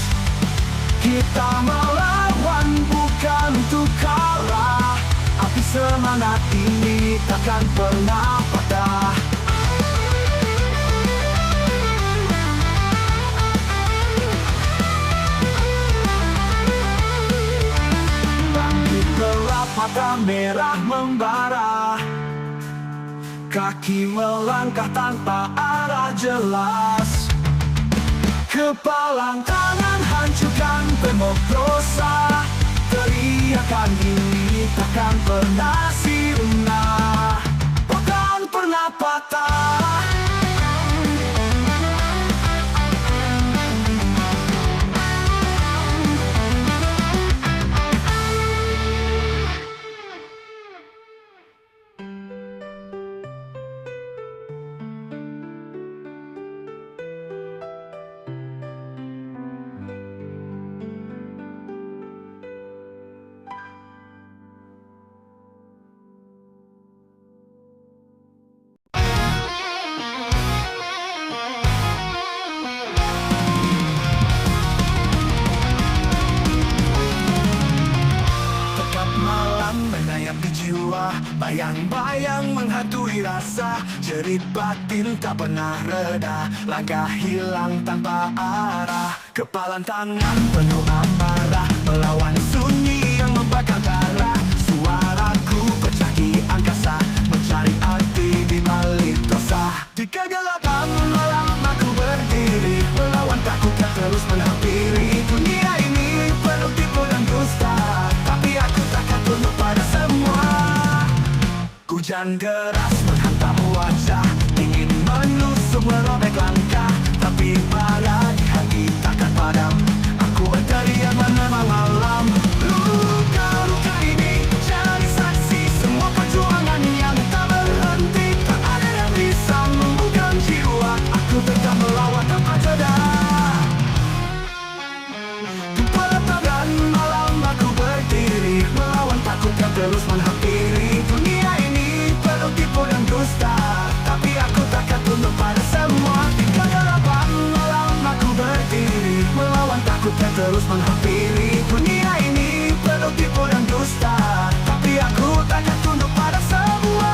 Kita melawan bukan untuk kalah, api Semangat ini takkan pernah patah. Langit gelap, mata merah membara, kaki melangkah tanpa arah jelas. Kepalang tangan hancurkan pemerkosa. Teriakan ini takkan pernah sirna, takkan pernah patah. Menayap di jiwa, bayang-bayang menghantui rasa. Jerit batin tak pernah reda, langkah hilang tanpa arah. Kepalan tangan penuh amarah, melawan sunyi yang membakar darah. Suaraku pecah di angkasa, mencari arti di balik dosa. Di kegelapan malam aku berdiri, melawan takut yang terus menghampiri. Dunia ini penuh tipu dan dusta, tapi aku takkan tunduk pada semua. Hujan deras menghantam wajah, ingin menusuk merobek langkah, tapi bara di hati takkan padam. Aku berteriak menerima malam. Luka-luka ini jadi saksi semua perjuangan yang tak berhenti. Tak ada yang bisa membuka jiwa, aku tetap melawan tanpa jeda. Di pelataran malam aku berdiri, melawan takut yang terus menghampiri. Dunia ini penuh tipu dan dusta, tapi aku takkan tunduk pada semua. Di kegelapan malam aku berdiri, melawan takut yang terus menghampiri. Dunia ini penuh tipu dan dusta, tapi aku takkan tunduk pada semua.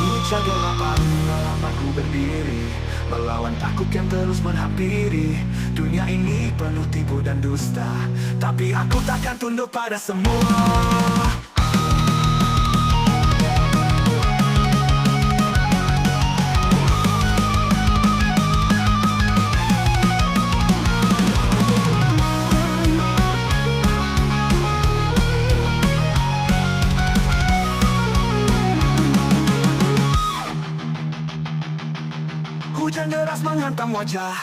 Hujan gelapan malam aku berdiri, melawan takut yang terus menghampiri. Dunia ini penuh tipu dan dusta, tapi aku takkan tunduk pada semua. Hujan deras menghantam wajah,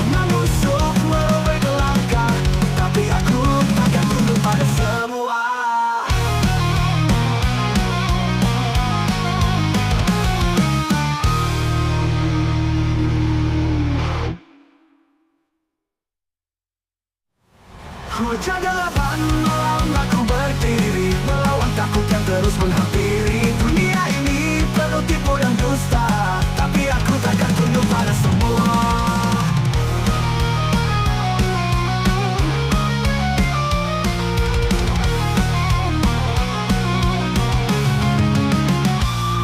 menusuk merobek langkah, tapi aku takkan tunduk pada semua. Hujan gelapan malam aku berdiri, melawan takut yang terus menghampiri. Dunia ini penuh tipu dan dusta, tapi aku takkan tunduk pada semua.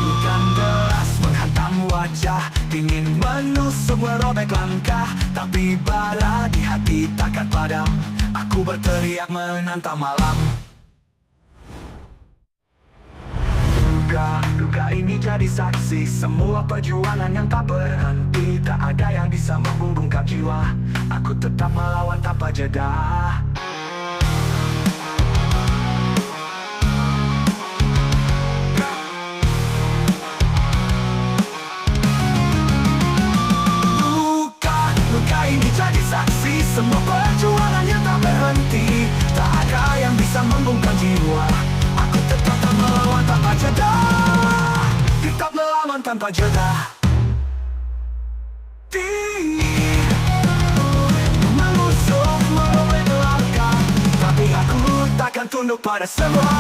Hujan deras menghantam wajah, ingin menusuk merobek langkah, tapi bara di hati takkan padam. Aku berteriak menantang malam. Duga ini jadi saksi semua perjuangan yang tak berhenti. Tak ada yang bisa membungkam jiwa, aku tetap melawan tanpa jeda. Luka ini jadi saksi semua perjuangan yang tak berhenti. Tak ada yang bisa membungkam jiwa, aku tetap melawan tanpa jeda. Tetap melawan tanpa jeda. Menusuk merobek langkah, tapi aku takkan tunduk pada semua.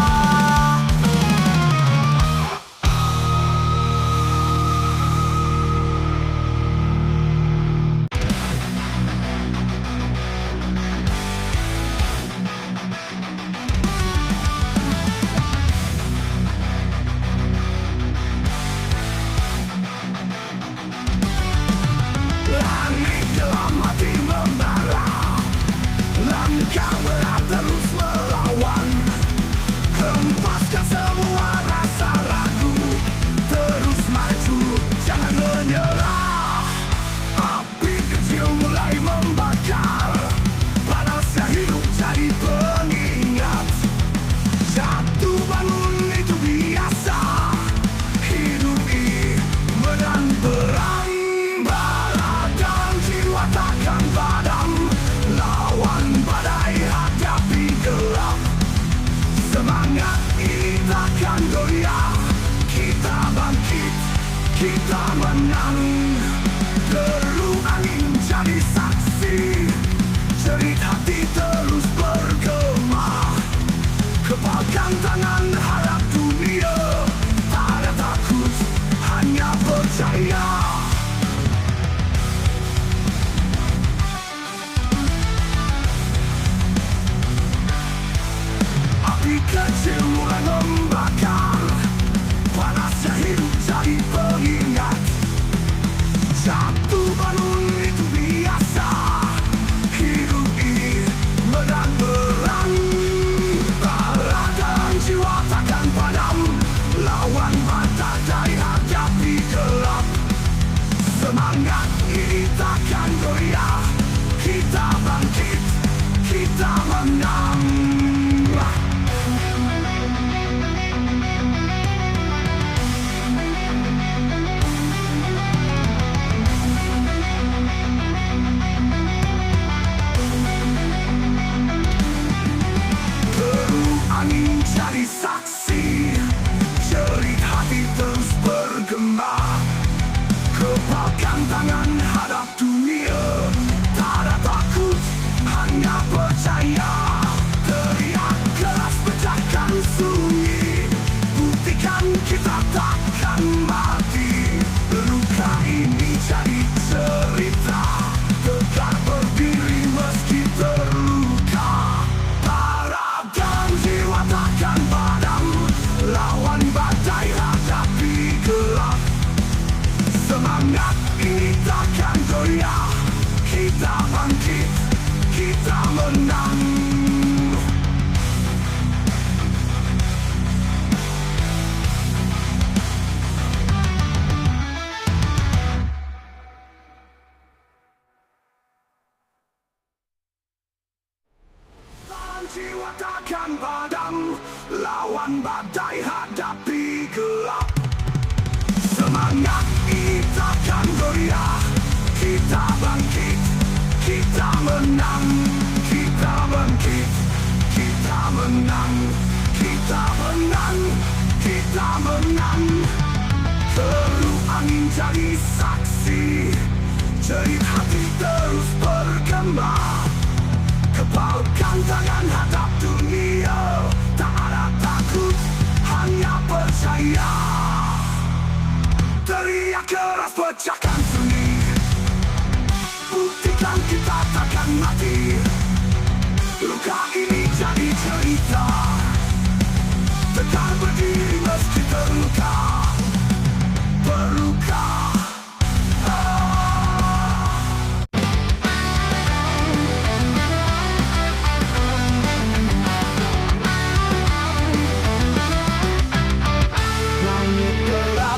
menang. Deru angin jadi saksi, jerit hati terus bergema. Kepalkan tangan harap dunia, tak ada takut, hanya percaya. Api kecil mulai membakar, panasnya hidup jadi pengingat. Jatuh bangun itu biasa, hidup ini medan perang. Raga jiwa takkan padam, lawan mata dari hadapi gelap. Semangat ini takkan goyah, kita bangkit, kita menang. Angin jadi saksi, jerit hati terus bergema. Kepalkan tangan hadap dunia, tak ada takut, hanya percaya. Teriak keras pecahkan sunyi, buktikan kita takkan mati. Luka ini jadi cerita, tegak berdiri meski terluka. Jiwa takkan padam, lawan badai hadapi gelap. Semangat ini takkan goyah, kita bangkit, kita menang. Jiwa takkan padam, lawan badai hadapi gelap. Semangat ini takkan goyah, kita bangkit, kita menang. Kita bangkit, kita menang. Kita menang, kita menang. Deru angin jadi saksi, jerit hati terus bergema. Kepalkan tangan hadap dunia, tak ada takut, hanya percaya. Teriak keras pecahkan sunyi, buktikan kita takkan mati. Luka ini jadi cerita, tegak berdiri meski terluka. Berluka.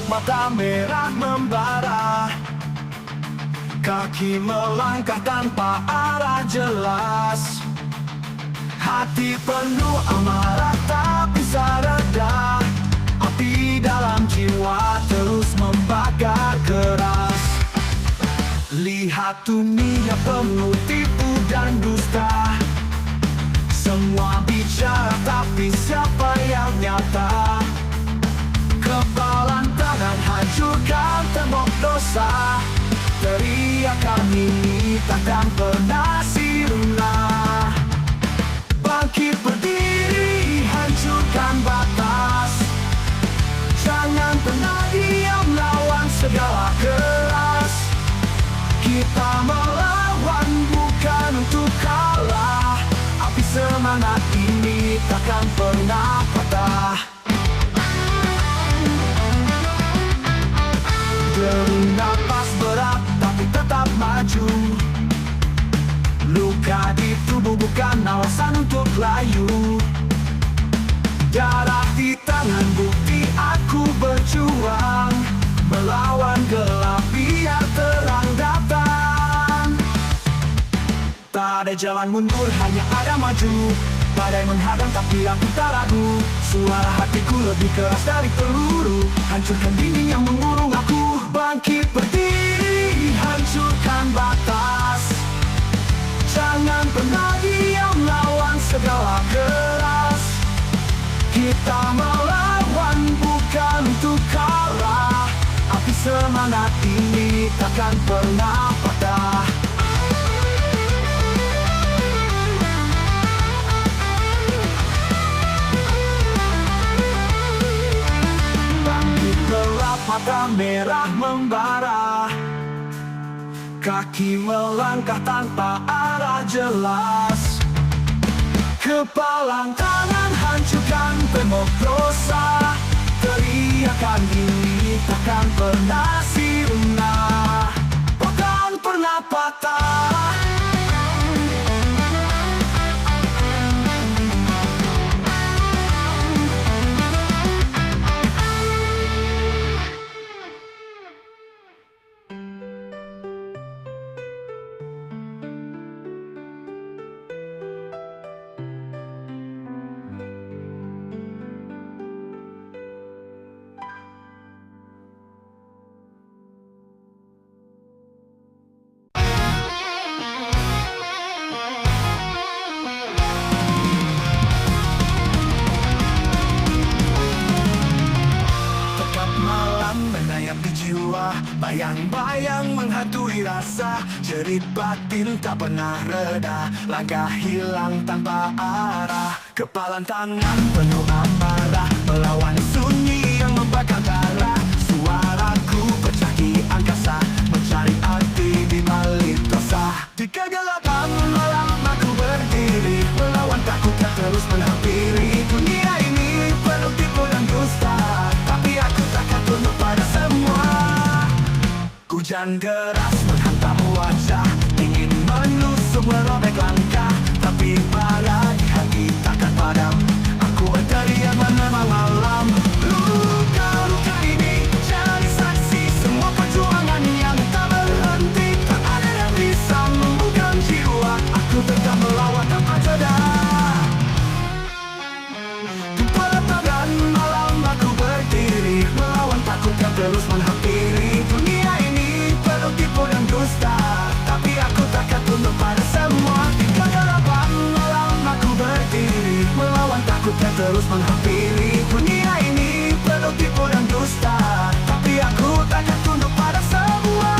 Mata merah membara, kaki melangkah tanpa arah jelas. Hati penuh amarah tak bisa reda, api dalam jiwa terus membakar keras. Lihat dunia penuh tipu dan dusta, semua bicara tapi siapa yang nyata? Kepalan tangan hancurkan tembok dosa, teriakan ini takkan pernah sirna. Bangkit berdiri, hancurkan batas, jangan pernah diam lawan segala keras. Kita melawan bukan untuk kalah, api semangat ini takkan pernah patah. Deru napas berat tapi tetap maju, luka di tubuh bukan alasan untuk layu. Darah di tangan bukti aku berjuang, melawan gelap biar terang datang. Tak ada jalan mundur, hanya ada maju. Badai menghadang tapi aku tak ragu, suara hatiku lebih keras dari peluru. Hancurkan dinding yang mengurung aku, bangkit berdiri, hancurkan batas. Jangan pernah diam lawan segala keras. Kita melawan bukan untuk kalah, api semangat ini takkan pernah patah. Langit gelap, mata merah membara, kaki melangkah tanpa arah jelas. Kepalang tangan hancurkan tembok dosa. Teriakan ini takkan pernah sirna, takkan pernah patah. Menayap di jiwa, bayang-bayang menghantui rasa. Jerit batin tak pernah reda, langkah hilang tanpa arah. Kepalan tangan penuh amarah, melawan sunyi yang membakar darah. Suaraku pecah di angkasa, mencari arti di balik dosa. Di kegelapan malam aku berdiri, melawan takut yang terus menghampiri. Dunia ini penuh tipu dan dusta, tapi aku takkan tunduk pada semua. Hujan deras menghantam wajah, ingin menusuk merobek langkah, tapi bara di hati takkan padam. Aku berteriak menerima malam. Luka-luka ini jadi saksi semua perjuangan yang tak berhenti. Tak ada yang bisa membuka jiwa, aku tetap melawan tanpa jeda. Di pelataran malam aku berdiri, melawan takut yang terus menghampiri. Dunia ini penuh tipu dan dusta, tapi aku takkan tunduk pada semua. Di kegelapan malam aku berdiri, melawan takut yang terus menghampiri. Dunia ini penuh tipu dan dusta, tapi aku takkan tunduk pada semua.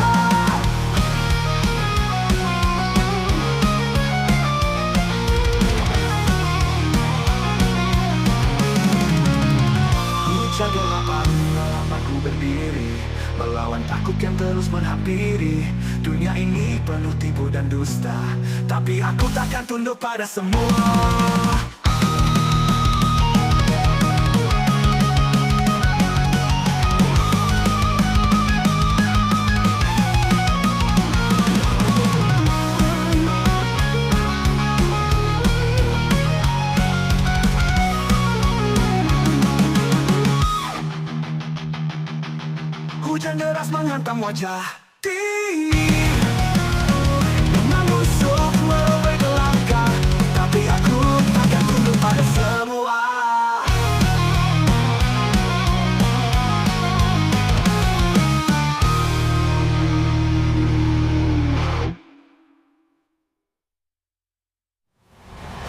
Hujan gelapan malam aku berdiri, melawan takut yang terus menghampiri. Dunia ini penuh tipu dan dusta, tapi aku takkan tunduk pada semua. Hujan deras menghantam wajah, menusuk merobek langkah, tapi aku takkan tunduk pada semua.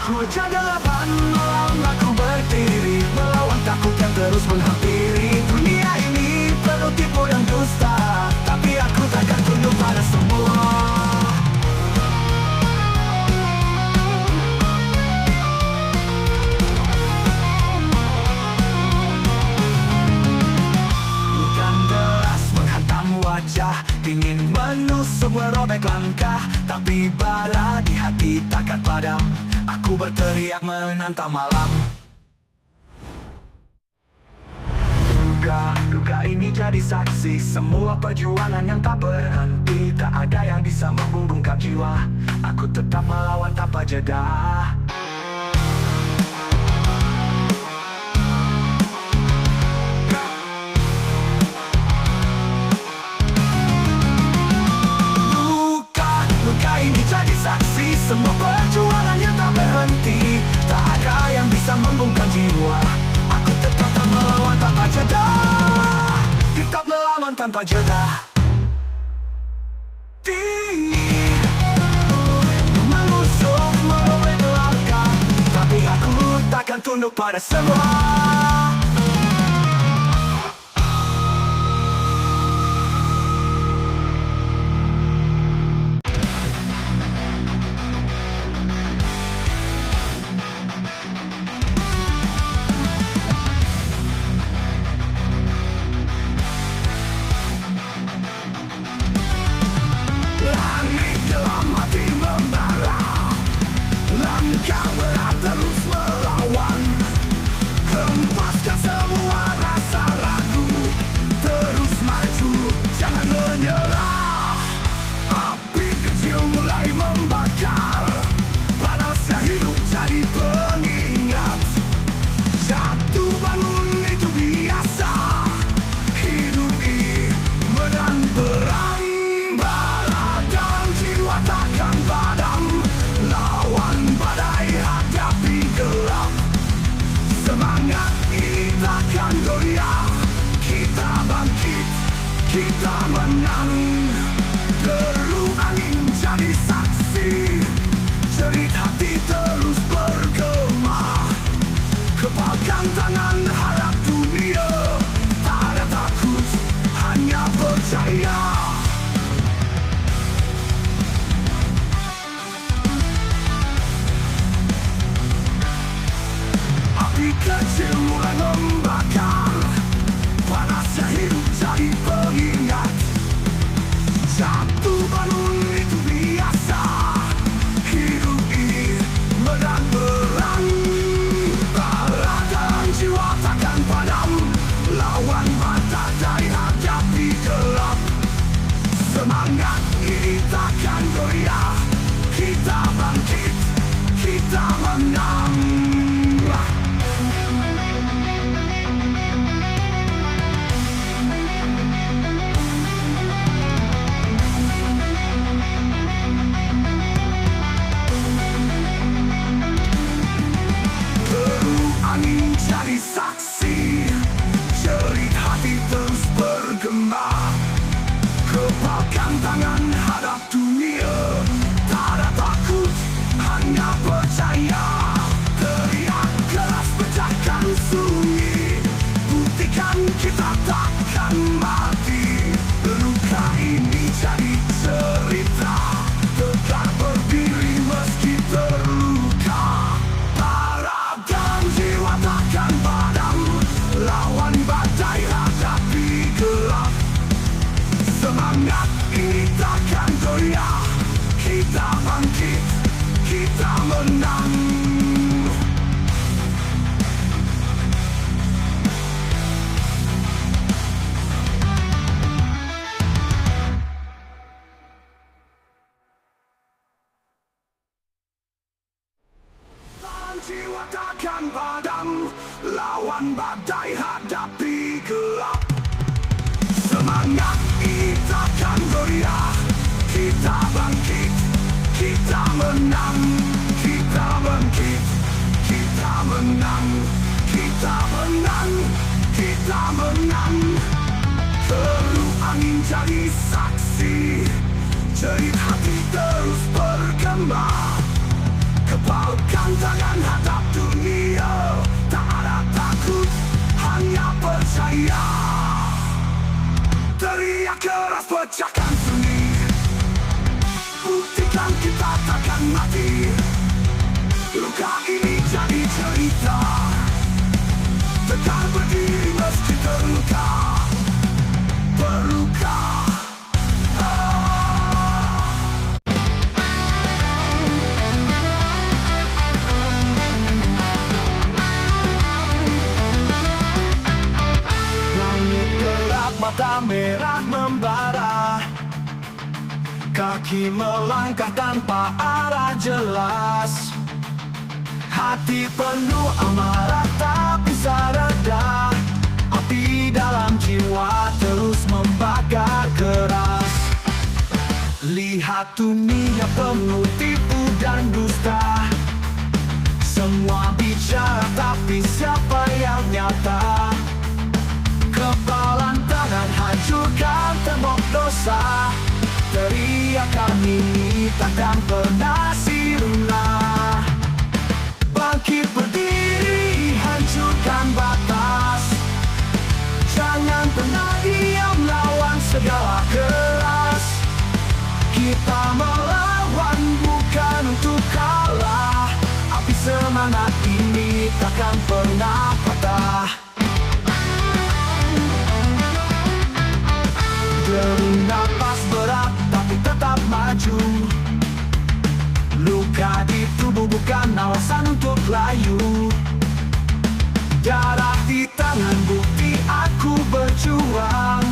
Hujan gelapan malam aku berdiri, melawan takut yang terus menghampiri. Dunia ini penuh tipu dan dusta, tapi aku takkan tunduk pada semua. Hujan deras menghantam wajah, ingin menusuk merobek langkah, tapi bara di hati takkan padam. Aku berteriak menantang malam. Duga ini jadi saksi semua perjuangan yang tak berhenti. Tak ada yang bisa membungkam jiwa, aku tetap melawan tanpa jeda. Luka ini jadi saksi semua perjuangan yang tak berhenti. Tak ada yang bisa membungkam jiwa, aku tetap melawan tanpa jeda. Tetap melawan tanpa jeda. Menusuk merobek langkah, tapi aku takkan tunduk pada semua. Kamu terus melawan, hempaskan semua rasa ragu, terus maju, jangan menyerah. Api kecil mulai membakar, panasnya hidup jadi pengingat. Jatuh bangun itu biasa, hidup ini menang perang. Bara dan jiwa takkan padam, lawan badai hadapi gelap. Semangat ini takkan goyah, kita bangkit, kita menang. Deru angin jadi saksi, jerit hati terus bergema. Kepalkan tangan harap dunia, tak ada takut, hanya percaya. Api kecil mulai membakar, panasnya hidup jadi pengingat. Jatuh bangun itu biasa, hidup ini menang perang. Bara dan jiwa takkan padam, lawan badai hadapi gelap. Semangat ini takkan goyah, kita bangkit, kita menang. Angin jadi saksi, jerit hati terus bergema. Kepalkan tangan hadap dunia, tak ada takut, hanya percaya. Teriak keras pecahkan sunyi, buktikan kita takkan mati. Luka ini jadi cerita, tetap berdiri meski terluka. Jiwa takkan padam, lawan badai hadapi gelap. Semangat ini takkan goyah, kita bangkit, kita menang. Jiwa takkan padam, lawan badai hadapi gelap. Semangat ini takkan goyah, kita bangkit, kita menang. Kita bangkit, kita menang, kita menang, kita menang. Deru angin jadi saksi, jerit hati terus bergema. Kepalkan tangan hadap dunia, tak ada takut, hanya percaya. Teriak keras pecahkan sunyi, buktikan kita takkan mati. Luka ini jadi cerita, tegak berdiri meski terluka. Berluka. Mata merah membara, kaki melangkah tanpa arah jelas. Hati penuh amarah tak bisa reda, api dalam jiwa terus membakar keras. Lihat dunia penuh tipu dan dusta, semua bicara tapi siapa yang nyata? Kepalan tangan hancurkan tembok dosa, teriakan ini takkan pernah sirna. Bangkit berdiri, hancurkan batas, jangan pernah diam lawan segala keras. Kita melawan bukan untuk kalah, api semangat ini takkan pernah patah. Deru napas berat tapi tetap maju, luka di tubuh bukan layu. Darah di tangan bukti aku berjuang,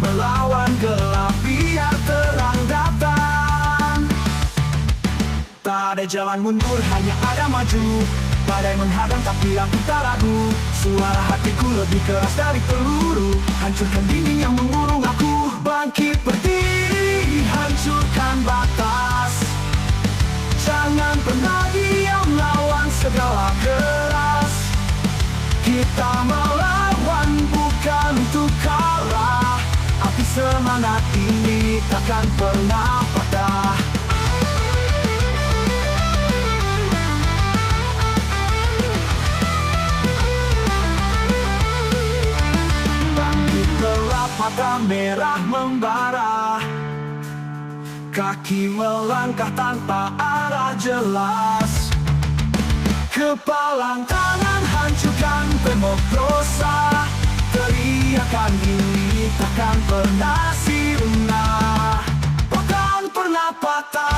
melawan gelap biar terang datang. Tak ada jalan mundur, hanya ada maju. Badai menghadang tapi aku tak ragu. Suara hatiku lebih keras dari peluru. Hancurkan dinding yang mengurung aku. Bangkit berdiri, hancurkan batas. Jangan pernah diam, lawan segala keras. Kita melawan bukan untuk kalah. Api semangat ini takkan pernah padam. Mata merah membara, kaki melangkah tanpa arah jelas. Kepalang tangan hancurkan pemokrosa. Teriakan ini takkan pernah sirna, takkan pernah patah.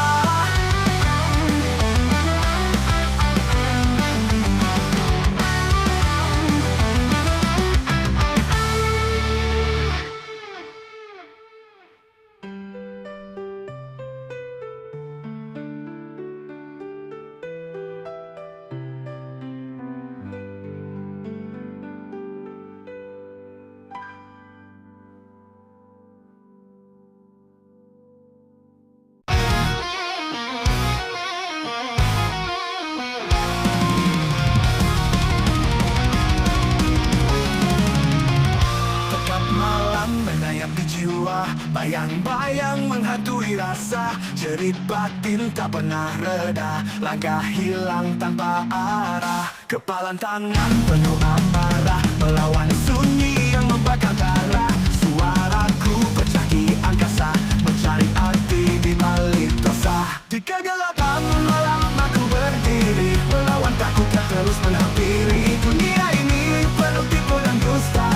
Bayang-bayang menghantui rasa, jerit batin tak pernah reda. Langkah hilang tanpa arah, kepalan tangan penuh amarah. Melawan sunyi yang membakar darah. Suaraku pecah di angkasa, mencari arti di balik dosa. Di kegelapan malam aku berdiri, melawan takut yang terus menghampiri. Dunia ini penuh tipu dan dusta,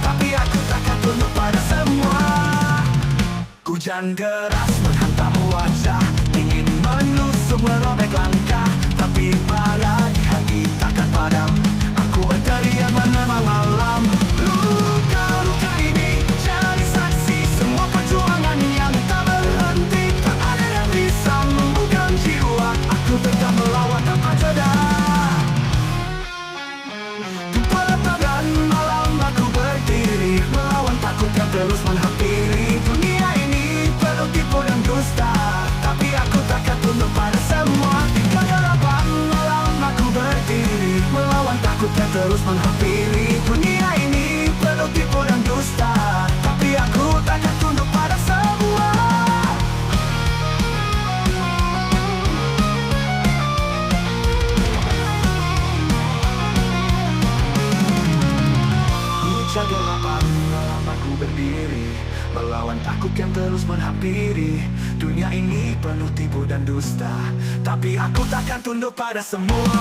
tapi aku takkan tunduk pada semua. Hujan deras menghantam wajah, ingin menusuk merobek langkah, tapi bara di hati takkan padam. Aku berteriak menerima malam. Luka-luka ini jadi saksi semua perjuangan yang tak berhenti. Tak ada yang bisa membuka jiwa, aku tetap melawan tanpa jeda. Di pelataran malam aku berdiri, melawan takut yang terus menghampiri. Dunia ini penuh tipu dan dusta, tapi aku takkan tunduk pada semua. Di kegelapan malam aku berdiri, melawan takut yang terus menghampiri. Dunia ini penuh tipu dan dusta, tapi aku takkan tunduk pada semua. Hujan gelapan malam aku berdiri, melawan takut yang terus menghampiri. Dunia ini penuh tipu dan dusta, tapi aku takkan tunduk pada semua.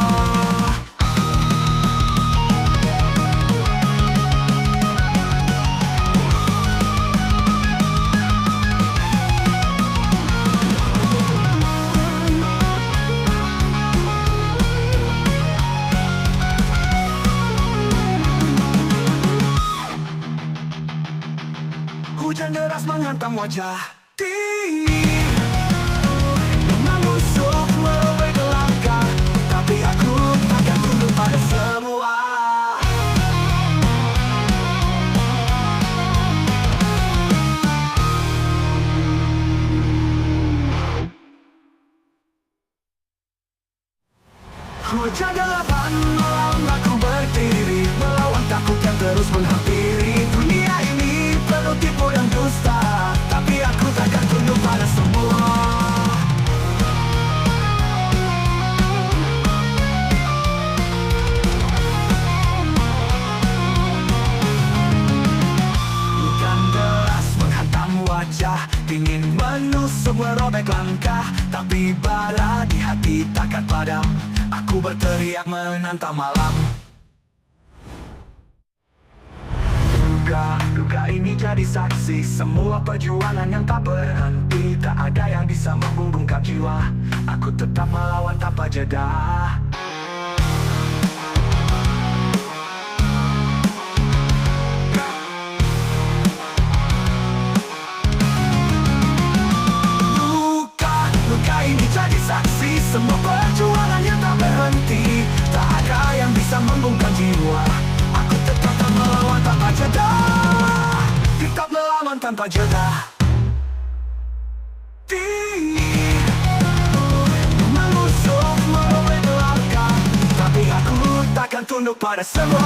Hujan deras menghantam wajah menusuk merobek langkah, tapi aku takkan tunduk pada semua. Hujan gelapan malam aku berdiri, melawan takut yang terus menghampiri. Dunia ini penuh tipu dan dusta, tapi aku takkan tunduk pada semua. Hujan deras menghantam wajah, ingin menusuk merobek langkah, tapi bara di hati takkan padam. Aku berteriak menantang malam. Duga ini jadi saksi semua perjuangan yang tak berhenti. Tak ada yang bisa membungkam jiwa, aku tetap melawan tanpa jeda. untuk pada semua.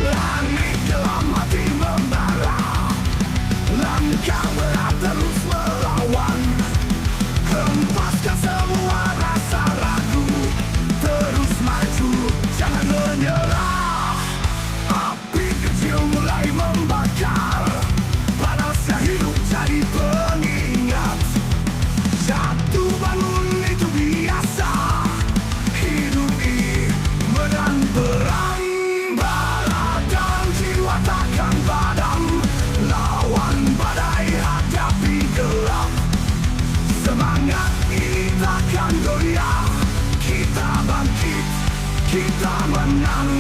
Langit dalam hati membara, langkah berat terus melawan. Hempaskan semua rasa ragu, terus maju, jangan menyerah. Api kecil mulai membakar, panasnya hidup jadi pengingat. Jatuh bangun itu biasa, hidup ini menang perang. Bara dan jiwa takkan padam, lawan badai hadapi gelap. Semangat ini takkan goyah, kita bangkit, kita menang.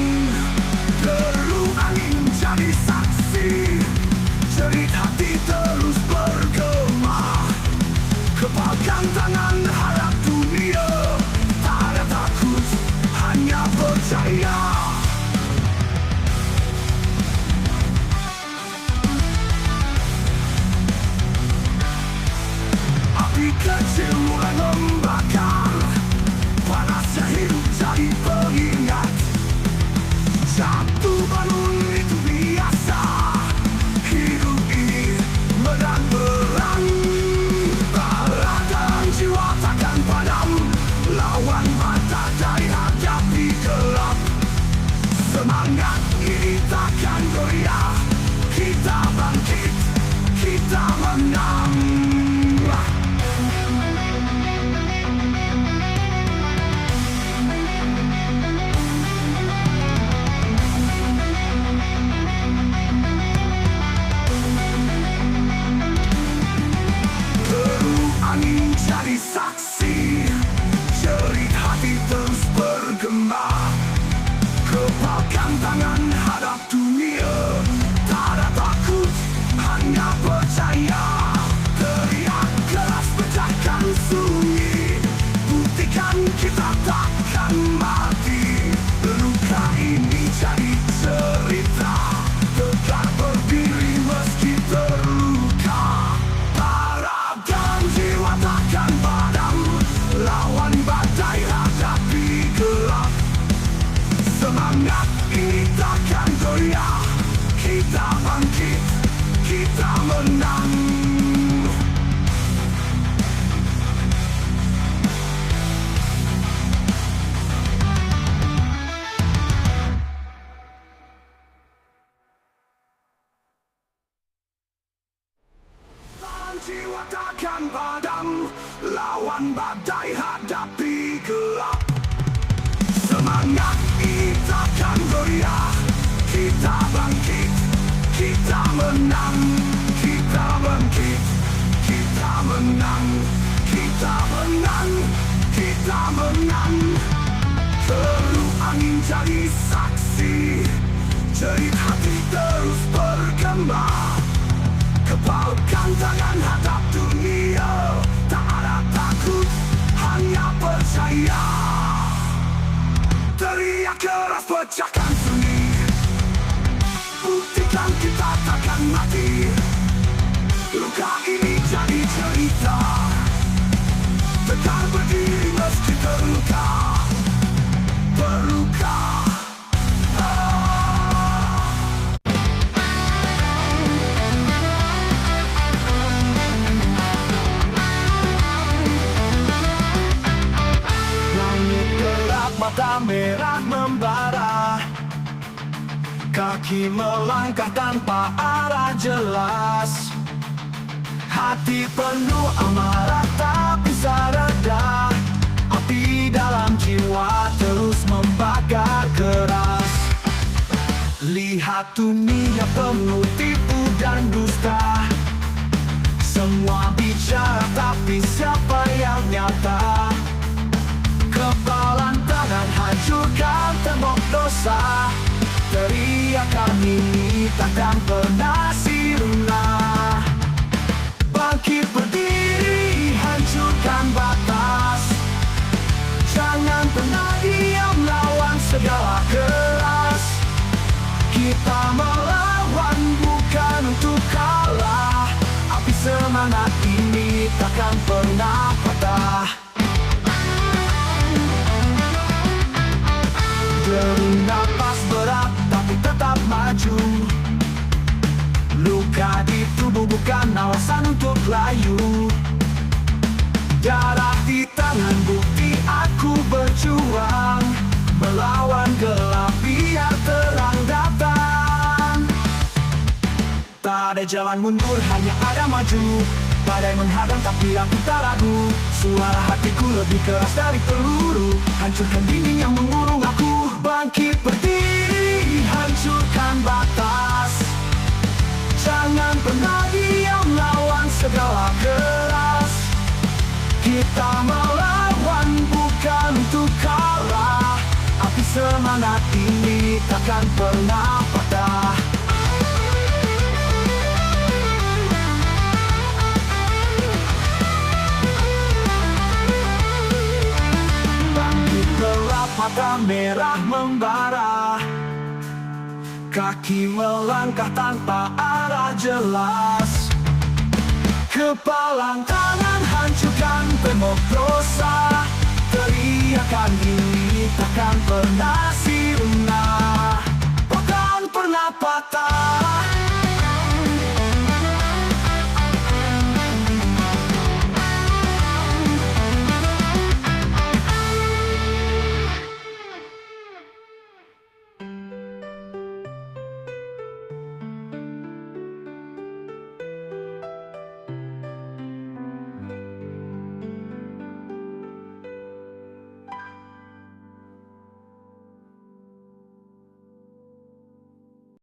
Deru angin jadi saksi, jerit hati terus bergema. Kepalkan tangan harap dunia, tak ada takut, hanya percaya. Api kecil mulai membakar, panasnya hidup jadi pengingat. Jatuh bangun itu biasa, hidup ini menang perang. Bara dan jiwa takkan padam, lawan badai hadapi gelap. Semangat ini takkan goyah, kita bangkit, kita menang. Angin jadi saksi, jerit hati terus bergema. Kepalkan tangan hadap dunia, tak ada takut, hanya percaya. Teriak keras pecahkan sunyi, buktikan kita takkan mati. Luka ini jadi cerita, tegak berdiri meski terluka. Bara dan jiwa takkan padam, lawan badai hadapi gelap. Semangat ini takkan goyah, kita bangkit, kita menang. Jiwa takkan padam, lawan badai hadapi gelap. Semangat ini takkan goyah, kita bangkit, kita menang. Kita bangkit, kita menang. Kita menang, kita menang. Deru angin jadi saksi, jerit hati terus bergema. Kepalkan tangan hadap dunia, tak ada takut, hanya percaya. Teriak keras pecahkan sunyi, buktikan kita takkan mati. Luka ini jadi cerita, tegak berdiri meski terluka. Berluka. Mata merah membara, kaki melangkah tanpa arah jelas. Hati penuh amarah tak bisa reda, api dalam jiwa terus membakar keras. Lihat dunia penuh tipu dan dusta, semua bicara tapi siapa yang nyata? Kepalan tangan hancurkan tembok dosa, teriakan ini takkan pernah sirna. Bangkit berdiri, takkan pernah patah. Dering napas berat tapi tetap maju. Luka di tubuh bukan alasan untuk layu. Darah di tangan bukti aku berjuang, melawan gelap biar terang datang. Tak ada jalan mundur, hanya ada maju. Badai menghadang tapi aku tak ragu. Suara hatiku lebih keras dari peluru. Hancurkan dinding yang mengurung aku. Bangkit berdiri, hancurkan batas. Jangan pernah diam, lawan segala keras. Kita melawan bukan untuk kalah. Api semangat ini takkan pernah patah. Bangkit gelap, mata merah membara. Kaki melangkah tanpa arah jelas. Kepalang tangan hancurkan tembok dosa. Teriakan ini takkan pernah sirna, takkan pernah patah.